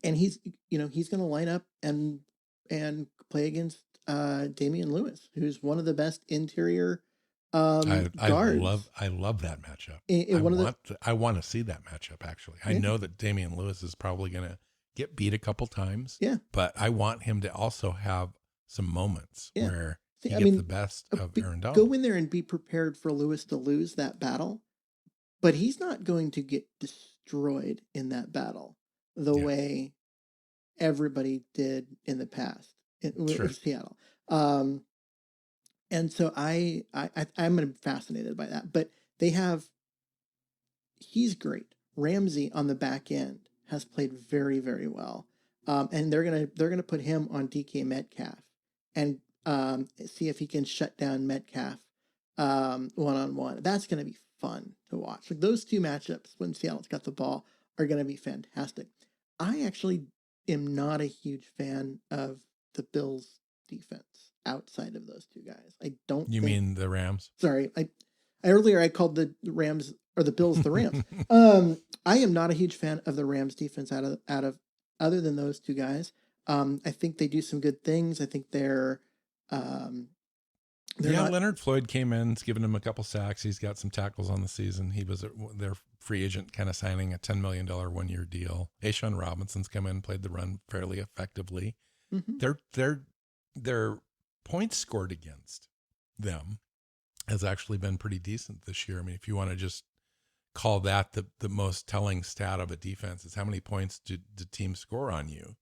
he's going to line up and play against Damian Lewis, who's one of the best interior guards. I love that matchup. I want to see that matchup, actually. I know that Damian Lewis is probably going to get beat a couple times. Yeah. But I want him to also have some moments where he gets the best of Aaron Donald. Go in there and be prepared for Lewis to lose that battle. But he's not going to get destroyed in that battle the way everybody did in the past in Seattle. And so I'm fascinated by that. But he's great. Ramsey on the back end has played very, very well. And they're gonna put him on DK Metcalf and see if he can shut down Metcalf one-on-one. That's gonna be fun to watch. Like those two matchups when Seattle's got the ball are gonna be fantastic. I actually am not a huge fan of the Bills defense outside of those two guys. I don't. You mean the Rams? Sorry, earlier I called the Rams or the Bills the Rams. I am not a huge fan of the Rams defense out of other than those two guys. I think they do some good things. I think they're Leonard Floyd came in, it's given him a couple sacks. He's got some tackles on the season. He was their free agent, kind of signing a $10 million 1-year deal. A'Shawn Robinson's come in, played the run fairly effectively. Mm-hmm. Their points scored against them has actually been pretty decent this year. I mean, if you want to just call that the most telling stat of a defense is how many points do teams score on you.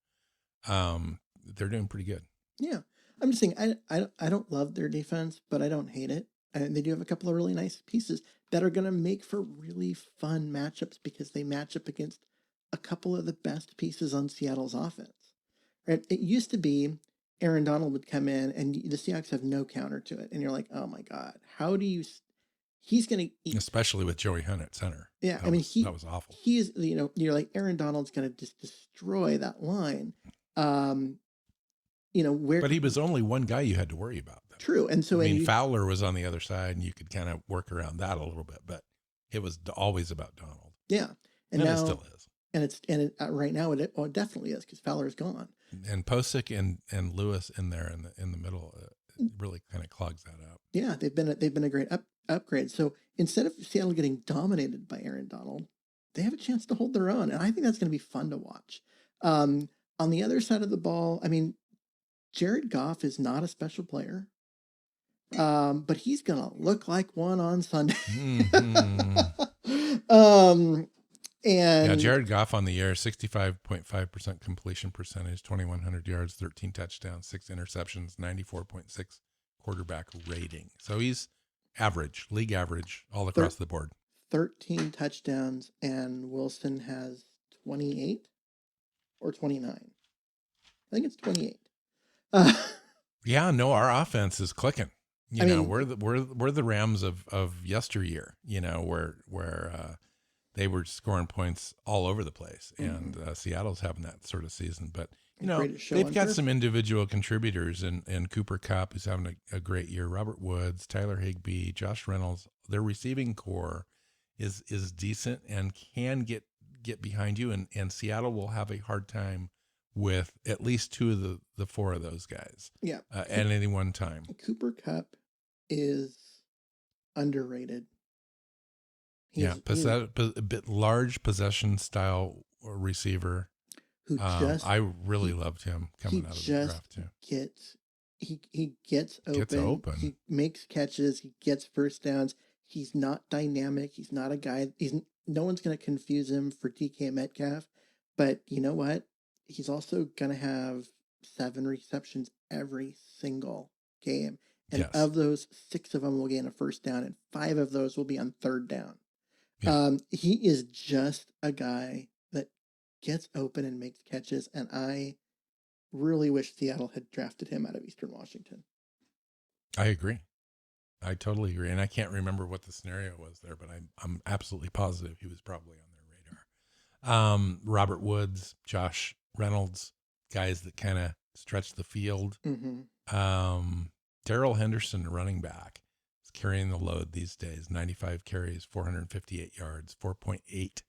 They're doing pretty good. Yeah. I'm just saying, I don't love their defense, but I don't hate it. And they do have a couple of really nice pieces that are going to make for really fun matchups because they match up against a couple of the best pieces on Seattle's offense. Right? It used to be Aaron Donald would come in and the Seahawks have no counter to it. And you're like, oh my God, how do you... He's going to... Especially with Joey Hunt at center. Yeah, that was awful. He is, you're like, Aaron Donald's going to just destroy that line. But he was only one guy you had to worry about. Though. True. And so Fowler was on the other side and you could kind of work around that a little bit, but it was always about Donald. Yeah. And now, it still is. And right now it definitely is because Fowler's gone. And Posick and Lewis in there in the middle really kind of clogs that up. Yeah. They've been a great upgrade. So instead of Seattle getting dominated by Aaron Donald, they have a chance to hold their own. And I think that's going to be fun to watch. On the other side of the ball, I mean, Jared Goff is not a special player, but he's going to look like one on Sunday. And Jared Goff on the year, 65.5% completion percentage, 2,100 yards, 13 touchdowns, 6 interceptions, 94.6 quarterback rating. So he's average, league average, all across the board. 13 touchdowns, and Wilson has 28 or 29. I think it's 28. Our offense is clicking. We're the Rams of yesteryear. Where they were scoring points all over the place, and Seattle's having that sort of season. But they've got some individual contributors, and Cooper Kupp, who's having a great year. Robert Woods, Tyler Higbee, Josh Reynolds. Their receiving core is decent and can get behind you, and Seattle will have a hard time with at least two of the four of those guys. Yeah. At any one time. Cooper Kupp is underrated. He's a bit large possession style receiver. Who I really loved him coming out of the draft too. He gets open. He makes catches. He gets first downs. He's not dynamic. He's not a guy. No one's going to confuse him for DK Metcalf. But you know what? He's also going to have 7 receptions every single game. And of those, 6 of them will gain a first down, and 5 of those will be on third down. Yeah. He is just a guy that gets open and makes catches, and I really wish Seattle had drafted him out of Eastern Washington. I agree. I totally agree. And I can't remember what the scenario was there, but I'm absolutely positive he was probably on their radar. Robert Woods, Josh Reynolds, guys that kind of stretch the field. Mm-hmm. Daryl Henderson, running back, is carrying the load these days. 95 carries, 458 yards, 4.8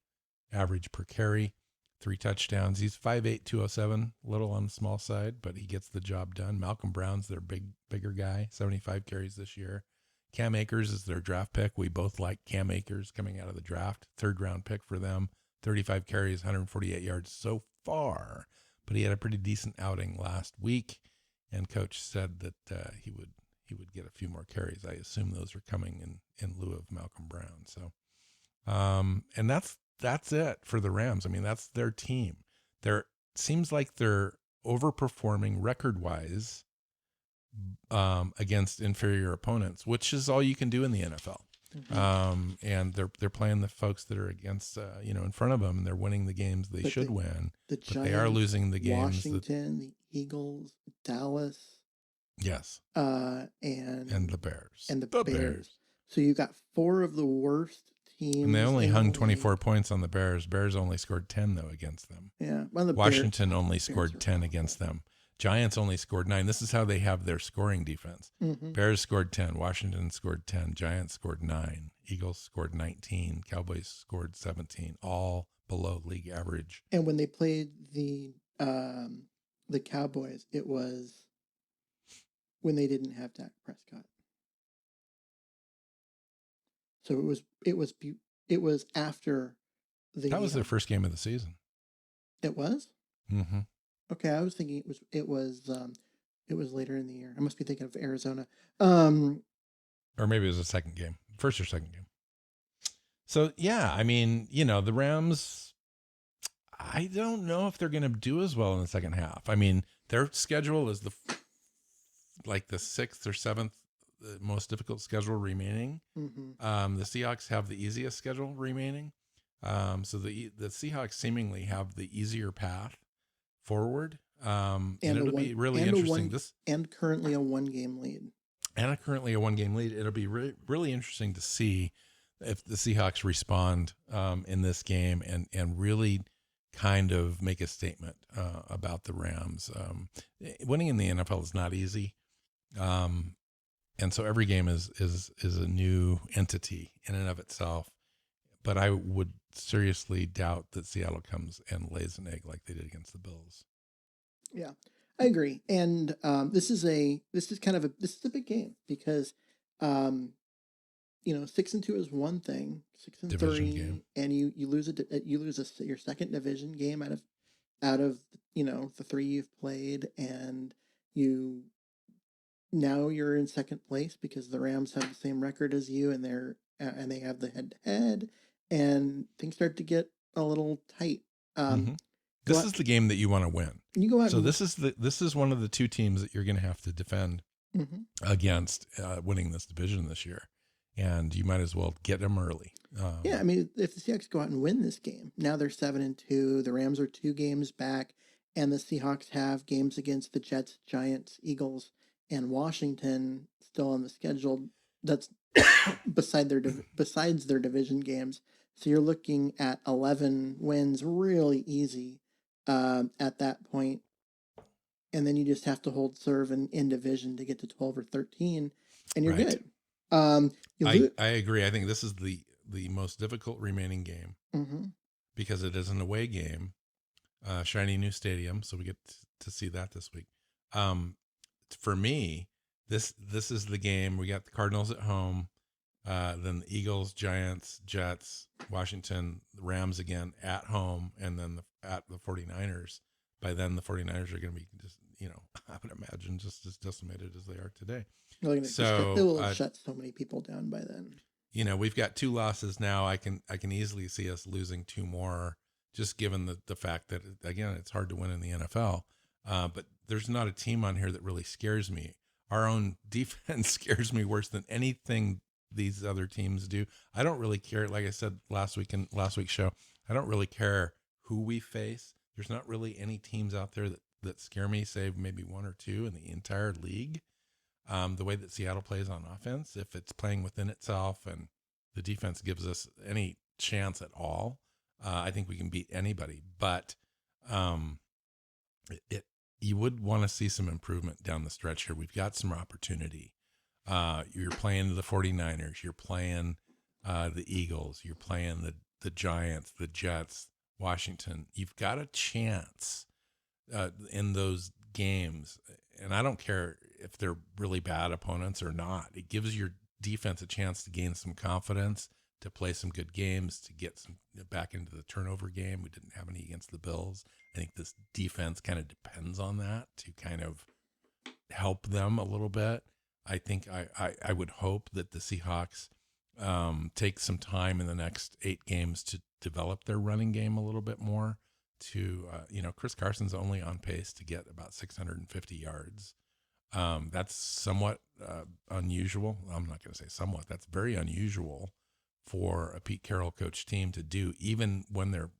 average per carry, 3 touchdowns. He's 5'8", 207, a little on the small side, but he gets the job done. Malcolm Brown's their bigger guy, 75 carries this year. Cam Akers is their draft pick. We both like Cam Akers coming out of the draft. 3rd round pick for them. 35 carries, 148 yards so far, but he had a pretty decent outing last week, and coach said that he would get a few more carries. I assume those are coming in lieu of Malcolm Brown. So, and that's it for the Rams. I mean, that's their team. Seems like they're overperforming record-wise against inferior opponents, which is all you can do in the NFL. And they're playing the folks that are against, in front of them, and they're winning the games they should win. The Giants, but they are losing the games. Washington, the Eagles, Dallas. Yes. And the Bears. And the Bears. So you got 4 of the worst teams. And they only hung 24 points on the Bears. Bears only scored 10, though, against them. Yeah. Well, Washington only scored 10 against them. Giants only scored 9. This is how they have their scoring defense. Bears scored 10. Washington scored 10. Giants scored 9. Eagles scored 19. Cowboys scored 17. All below league average. And when they played the Cowboys, it was when they didn't have Dak Prescott. So it was after the. That was their first game of the season. It was? Mm-hmm. Okay, I was thinking it was later in the year. I must be thinking of Arizona. Or maybe it was the second game. First or second game. So, yeah, I mean, the Rams, I don't know if they're going to do as well in the second half. I mean, their schedule is the 6th or 7th most difficult schedule remaining. The Seahawks have the easiest schedule remaining. So the Seahawks seemingly have the easier path forward. And it'll be really interesting. And currently a 1-game lead. It'll be really interesting to see if the Seahawks respond in this game and really kind of make a statement about the Rams. Winning in the NFL is not easy. And so every game is a new entity in and of itself. But I would seriously doubt that Seattle comes and lays an egg like they did against the Bills. Yeah, I agree. And this is a big game because 6-2 is one thing, 6-3, and you lose your second division game out of the 3 you've played, and now you're in second place because the Rams have the same record as you, and they have the head-to-head, and things start to get a little tight. This is the game that you want to win. You go out. So this is one of the 2 teams that you're going to have to defend against winning this division this year, and you might as well get them early. I mean, if the Seahawks go out and win this game, now they're 7-2. The Rams are 2 games back, and the Seahawks have games against the Jets, Giants, Eagles, and Washington still on the schedule. That's besides their division games. So you're looking at 11 wins, really easy at that point. And then you just have to hold serve in division to get to 12 or 13, and you're good. I agree. I think this is the most difficult remaining game because it is an away game, shiny new stadium, so we get to see that this week. For me, this is the game. We got the Cardinals at home, then the Eagles, Giants, Jets, Washington, the Rams again at home, and then at the 49ers. By then, the 49ers are going to be just, I would imagine just as decimated as they are today. So they will shut so many people down by then. We've got 2 losses now. I can easily see us losing 2 more, just given the fact that, again, it's hard to win in the NFL. But there's not a team on here that really scares me. Our own defense scares me worse than anything these other teams do. I don't really care. Like I said last week's show, I don't really care who we face. There's not really any teams out there that scare me, save maybe 1 or 2 in the entire league. The way that Seattle plays on offense, if it's playing within itself and the defense gives us any chance at all, I think we can beat anybody. But you would want to see some improvement down the stretch here. We've got some opportunity. You're playing the 49ers. You're playing the Eagles. You're playing the Giants, the Jets, Washington. You've got a chance in those games. And I don't care if they're really bad opponents or not. It gives your defense a chance to gain some confidence, to play some good games, to get some back into the turnover game. We didn't have any against the Bills. I think this defense kind of depends on that to kind of help them a little bit. I think I would hope that the Seahawks take some time in the next 8 games to develop their running game a little bit more. Chris Carson's only on pace to get about 650 yards That's somewhat unusual. I'm not going to say somewhat. That's very unusual for a Pete Carroll coach team to do, even when they're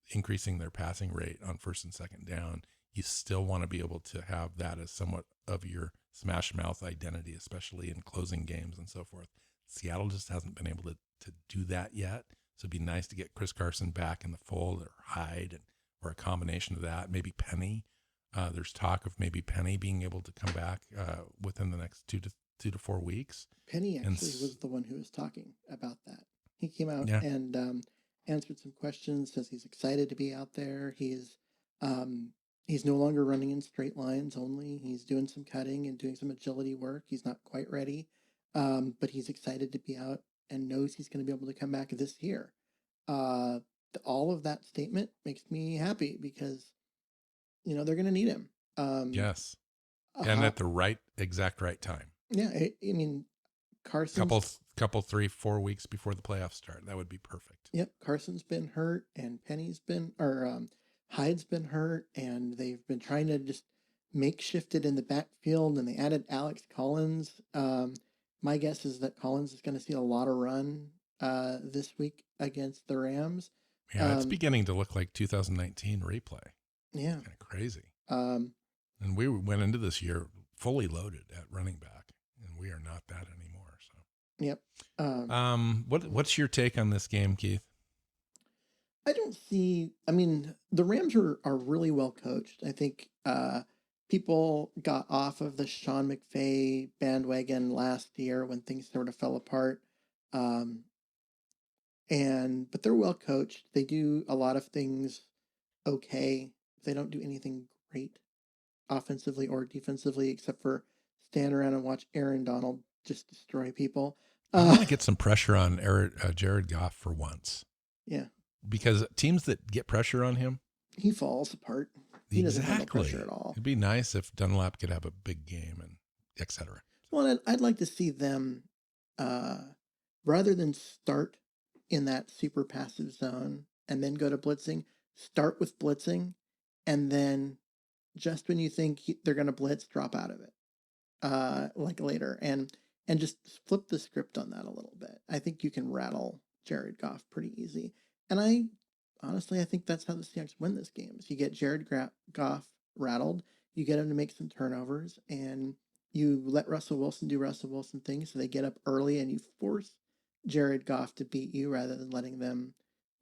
increasing their passing rate on first and second down. You still want to be able to have that as somewhat of your smash mouth identity, especially in closing games and so forth. Seattle just hasn't been able to do that yet. So it'd be nice to get Chris Carson back in the fold, or Hyde, or a combination of that. Maybe Penny. There's talk of maybe Penny being able to come back within the next 2 to 4 weeks. Penny actually was the one who was talking about that. He came out and answered some questions, says he's excited to be out there. He's no longer running in straight lines only. He's doing some cutting and doing some agility work. He's not quite ready, but he's excited to be out and knows he's going to be able to come back this year. All of that statement makes me happy because, they're going to need him. Yes. And at the exact right time. Yeah. I mean, Carson's... Couple 3-4 weeks before the playoffs start. That would be perfect. Yep. Carson's been hurt and Hyde's been hurt, and they've been trying to just makeshift it in the backfield, and they added Alex Collins. My guess is that Collins is going to see a lot of run this week against the Rams. Yeah, it's beginning to look like 2019 replay. Yeah. Kind of crazy. And we went into this year fully loaded at running back, and we are not that anymore. So. Yep. What's your take on this game, Keith? The Rams are really well coached. I think people got off of the Sean McVay bandwagon last year when things sort of fell apart. But they're well coached. They do a lot of things okay. They don't do anything great offensively or defensively except for stand around and watch Aaron Donald just destroy people. I want to get some pressure on Jared Goff for once. Yeah. Because teams that get pressure on him, he falls apart. He doesn't have pressure at all. It'd be nice if Dunlap could have a big game, and et cetera. Well, I'd like to see them, rather than start in that super passive zone and then go to blitzing, start with blitzing, and then just when you think they're going to blitz, drop out of it, like later, and just flip the script on that a little bit. I think you can rattle Jared Goff pretty easy. And I think that's how the Seahawks win this game. Is you get Jared Goff rattled, you get him to make some turnovers, and you let Russell Wilson do Russell Wilson things, so they get up early, and you force Jared Goff to beat you rather than letting them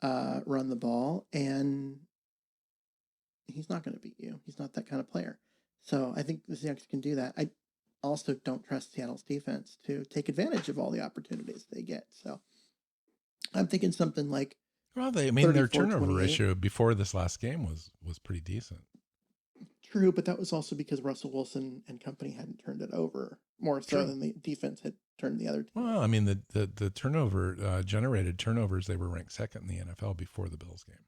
run the ball. And he's not going to beat you. He's not that kind of player. So I think the Seahawks can do that. I also don't trust Seattle's defense to take advantage of all the opportunities they get. So I'm thinking something like, well, their turnover ratio before this last game was pretty decent. True, but that was also because Russell Wilson and company hadn't turned it over more so than the defense had turned the other team. Well, I mean, the turnover generated turnovers, they were ranked second in the NFL before the Bills game.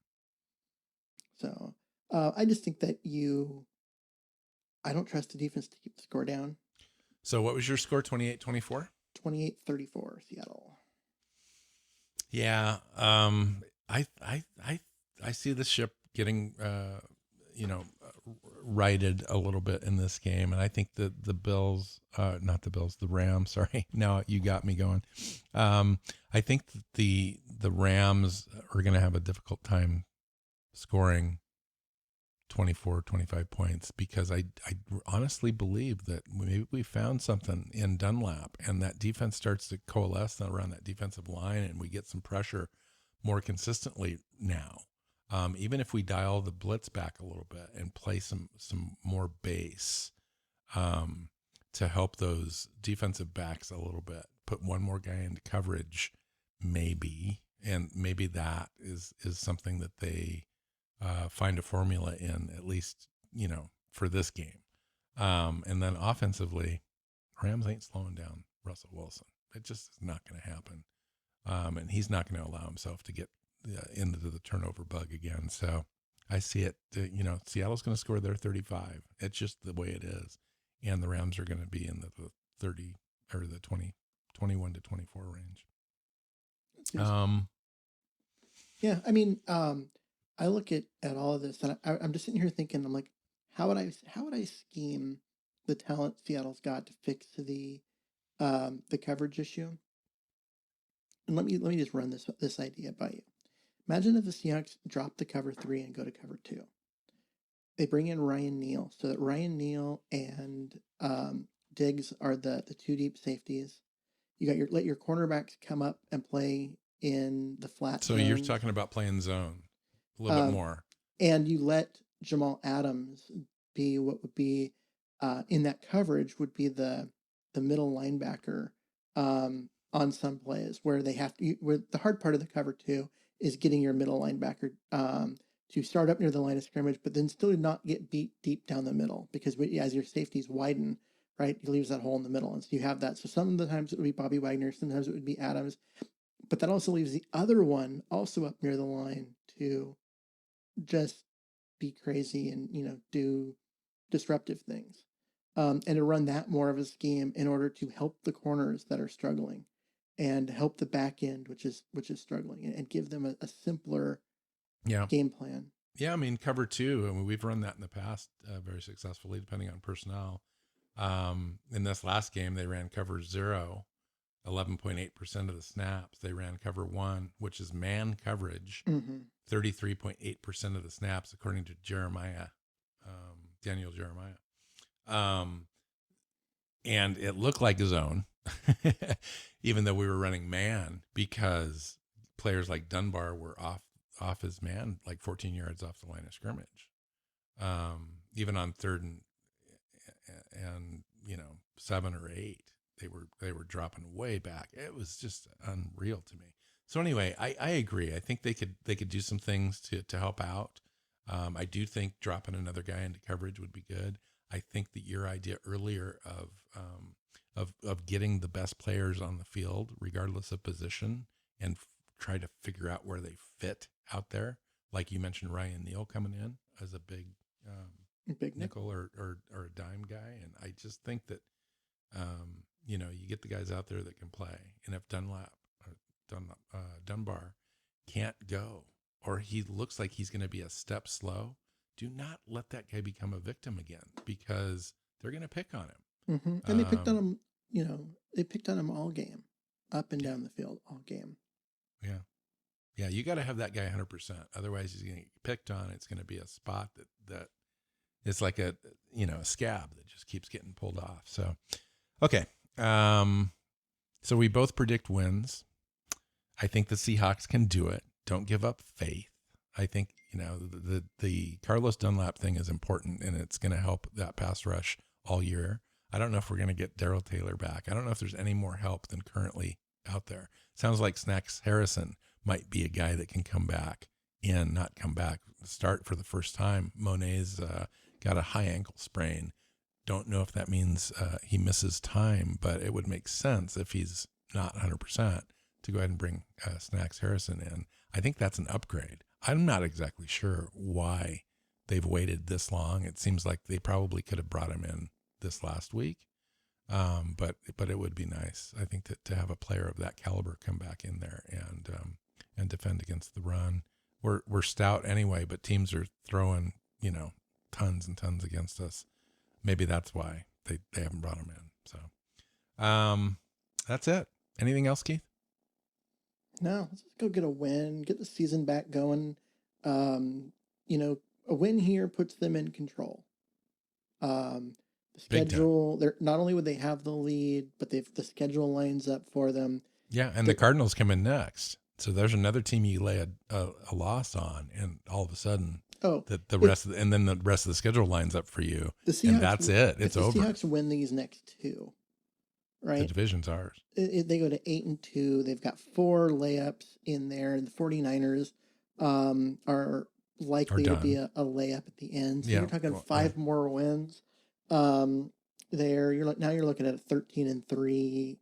So I just think that I don't trust the defense to keep the score down. So what was your score? 28-24? 28-34, Seattle. Yeah. I see the ship getting, righted a little bit in this game. And I think that the Rams, sorry. Now you got me going. I think that the Rams are going to have a difficult time scoring 24, 25 points because I honestly believe that maybe we found something in Dunlap and that defense starts to coalesce around that defensive line and we get some pressure more consistently now. Even if we dial the blitz back a little bit and play some more base to help those defensive backs a little bit, put one more guy into coverage, maybe, and maybe that is something that they find a formula in, at least, for this game. And then offensively, Rams ain't slowing down Russell Wilson. It just is not going to happen. And he's not going to allow himself to get into the turnover bug again. So I see it, Seattle's going to score their 35. It's just the way it is. And the Rams are going to be in the 30 or the 21 to 24 range. Yeah. I mean, I look at all of this and I'm just sitting here thinking, I'm like, how would I scheme the talent Seattle's got to fix the coverage issue. And let me just run this idea by you. Imagine if the Seahawks drop the cover 3 and go to cover 2. They bring in Ryan Neal, so that Ryan Neal and Diggs are the two deep safeties. You got let your cornerbacks come up and play in the flat. So zones. You're talking about playing zone a little bit more, and you let Jamal Adams be what would be in that coverage would be the middle linebacker on some plays where they have to. Where the hard part of the cover 2 is getting your middle linebacker to start up near the line of scrimmage, but then still not get beat deep down the middle, because as your safeties widen, right, you leaves that hole in the middle, and so you have that. So some of the times it would be Bobby Wagner, sometimes it would be Adams, but that also leaves the other one also up near the line to just be crazy and do disruptive things, and to run that more of a scheme in order to help the corners that are struggling, and help the back end which is struggling, and give them a simpler game plan. Yeah, I mean, cover 2. I mean, we've run that in the past very successfully, depending on personnel. In this last game, they ran cover 0, 11.8% of the snaps. They ran cover 1, which is man coverage, 33.8% of the snaps, according to Daniel Jeremiah. And it looked like a zone, even though we were running man, because players like Dunbar were off his man, like 14 yards off the line of scrimmage. Even on 3rd and 7 or 8, they were dropping way back. It was just unreal to me. So anyway, I agree. I think they could do some things to help out. I do think dropping another guy into coverage would be good. I think that your idea earlier of getting the best players on the field, regardless of position, and try to figure out where they fit out there, like you mentioned, Ryan Neal coming in as a big nickel or a dime guy, and I just think that you get the guys out there that can play, and if Dunlap or Dunbar can't go, or he looks like he's going to be a step slow, do not let that guy become a victim again, because they're going to pick on him. Mm-hmm. And they picked on him. They picked on him all game, up and down the field all game. Yeah, you got to have that guy 100%. Otherwise, he's going to get picked on. It's going to be a spot that it's like a scab that just keeps getting pulled off. So, okay. So we both predict wins. I think the Seahawks can do it. Don't give up faith. I think the Carlos Dunlap thing is important, and it's going to help that pass rush all year. I don't know if we're going to get Daryl Taylor back. I don't know if there's any more help than currently out there. Sounds like Snacks Harrison might be a guy that can start for the first time. Monet's got a high ankle sprain. Don't know if that means he misses time, but it would make sense if he's not 100% to go ahead and bring Snacks Harrison in. I think that's an upgrade. I'm not exactly sure why they've waited this long. It seems like they probably could have brought him in this last week. But it would be nice, I think, to have a player of that caliber come back in there and defend against the run. We're stout anyway, but teams are throwing tons and tons against us. Maybe that's why they haven't brought him in. So that's it. Anything else, Keith? No, let's just go get a win, get the season back going. A win here puts them in control. The schedule, they're not only would they have the lead, but the schedule lines up for them. Yeah, and the Cardinals come in next. So there's another team you lay a loss on, and all of a sudden, the rest of the schedule lines up for you, and that's it. It's over. The Seahawks win these next 2, right? The division's ours. They go to 8-2. They've got 4 layups in there. The 49ers are likely to be a layup at the end. So you're talking 5 more wins. You're looking at 13-3,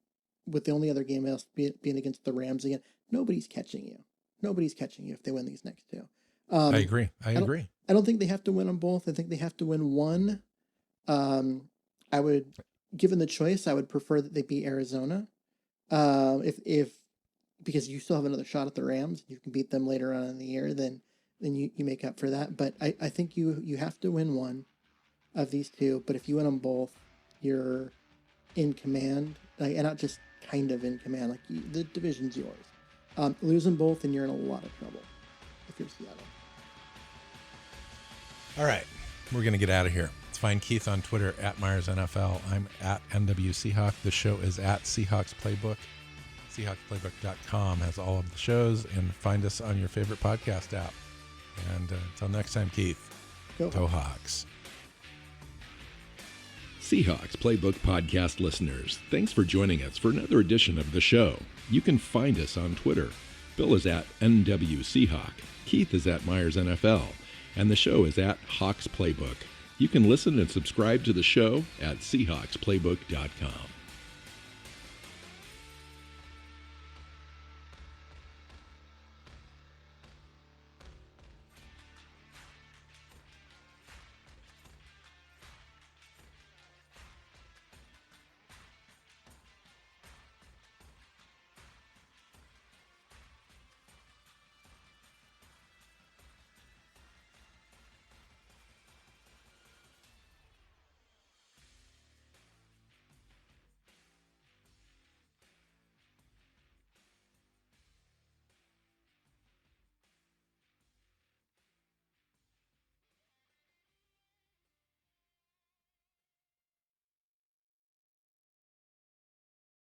with the only other game else being against the Rams again. Nobody's catching you if they win these next 2. I agree. I don't think they have to win them both. I think they have to win one. I would, given the choice, I would prefer that they beat Arizona. Because you still have another shot at the Rams, you can beat them later on in the year, then you make up for that. But I think you have to win one of these 2. But if you win them both, you're in command, and not just kind of in command, like the division's yours. Lose them both and you're in a lot of trouble if you're Seattle. All right, we're going to get out of here. Let's find Keith on Twitter at Myers NFL. I'm at NW Seahawk. The show is at Seahawks Playbook. SeahawksPlaybook.com has all of the shows, and find us on your favorite podcast app. And until next time, Keith, Go Hawks. Seahawks Playbook podcast listeners, thanks for joining us for another edition of the show. You can find us on Twitter. Bill is at NW Seahawk. Keith is at Myers NFL. And the show is at Hawks Playbook. You can listen and subscribe to the show at SeahawksPlaybook.com.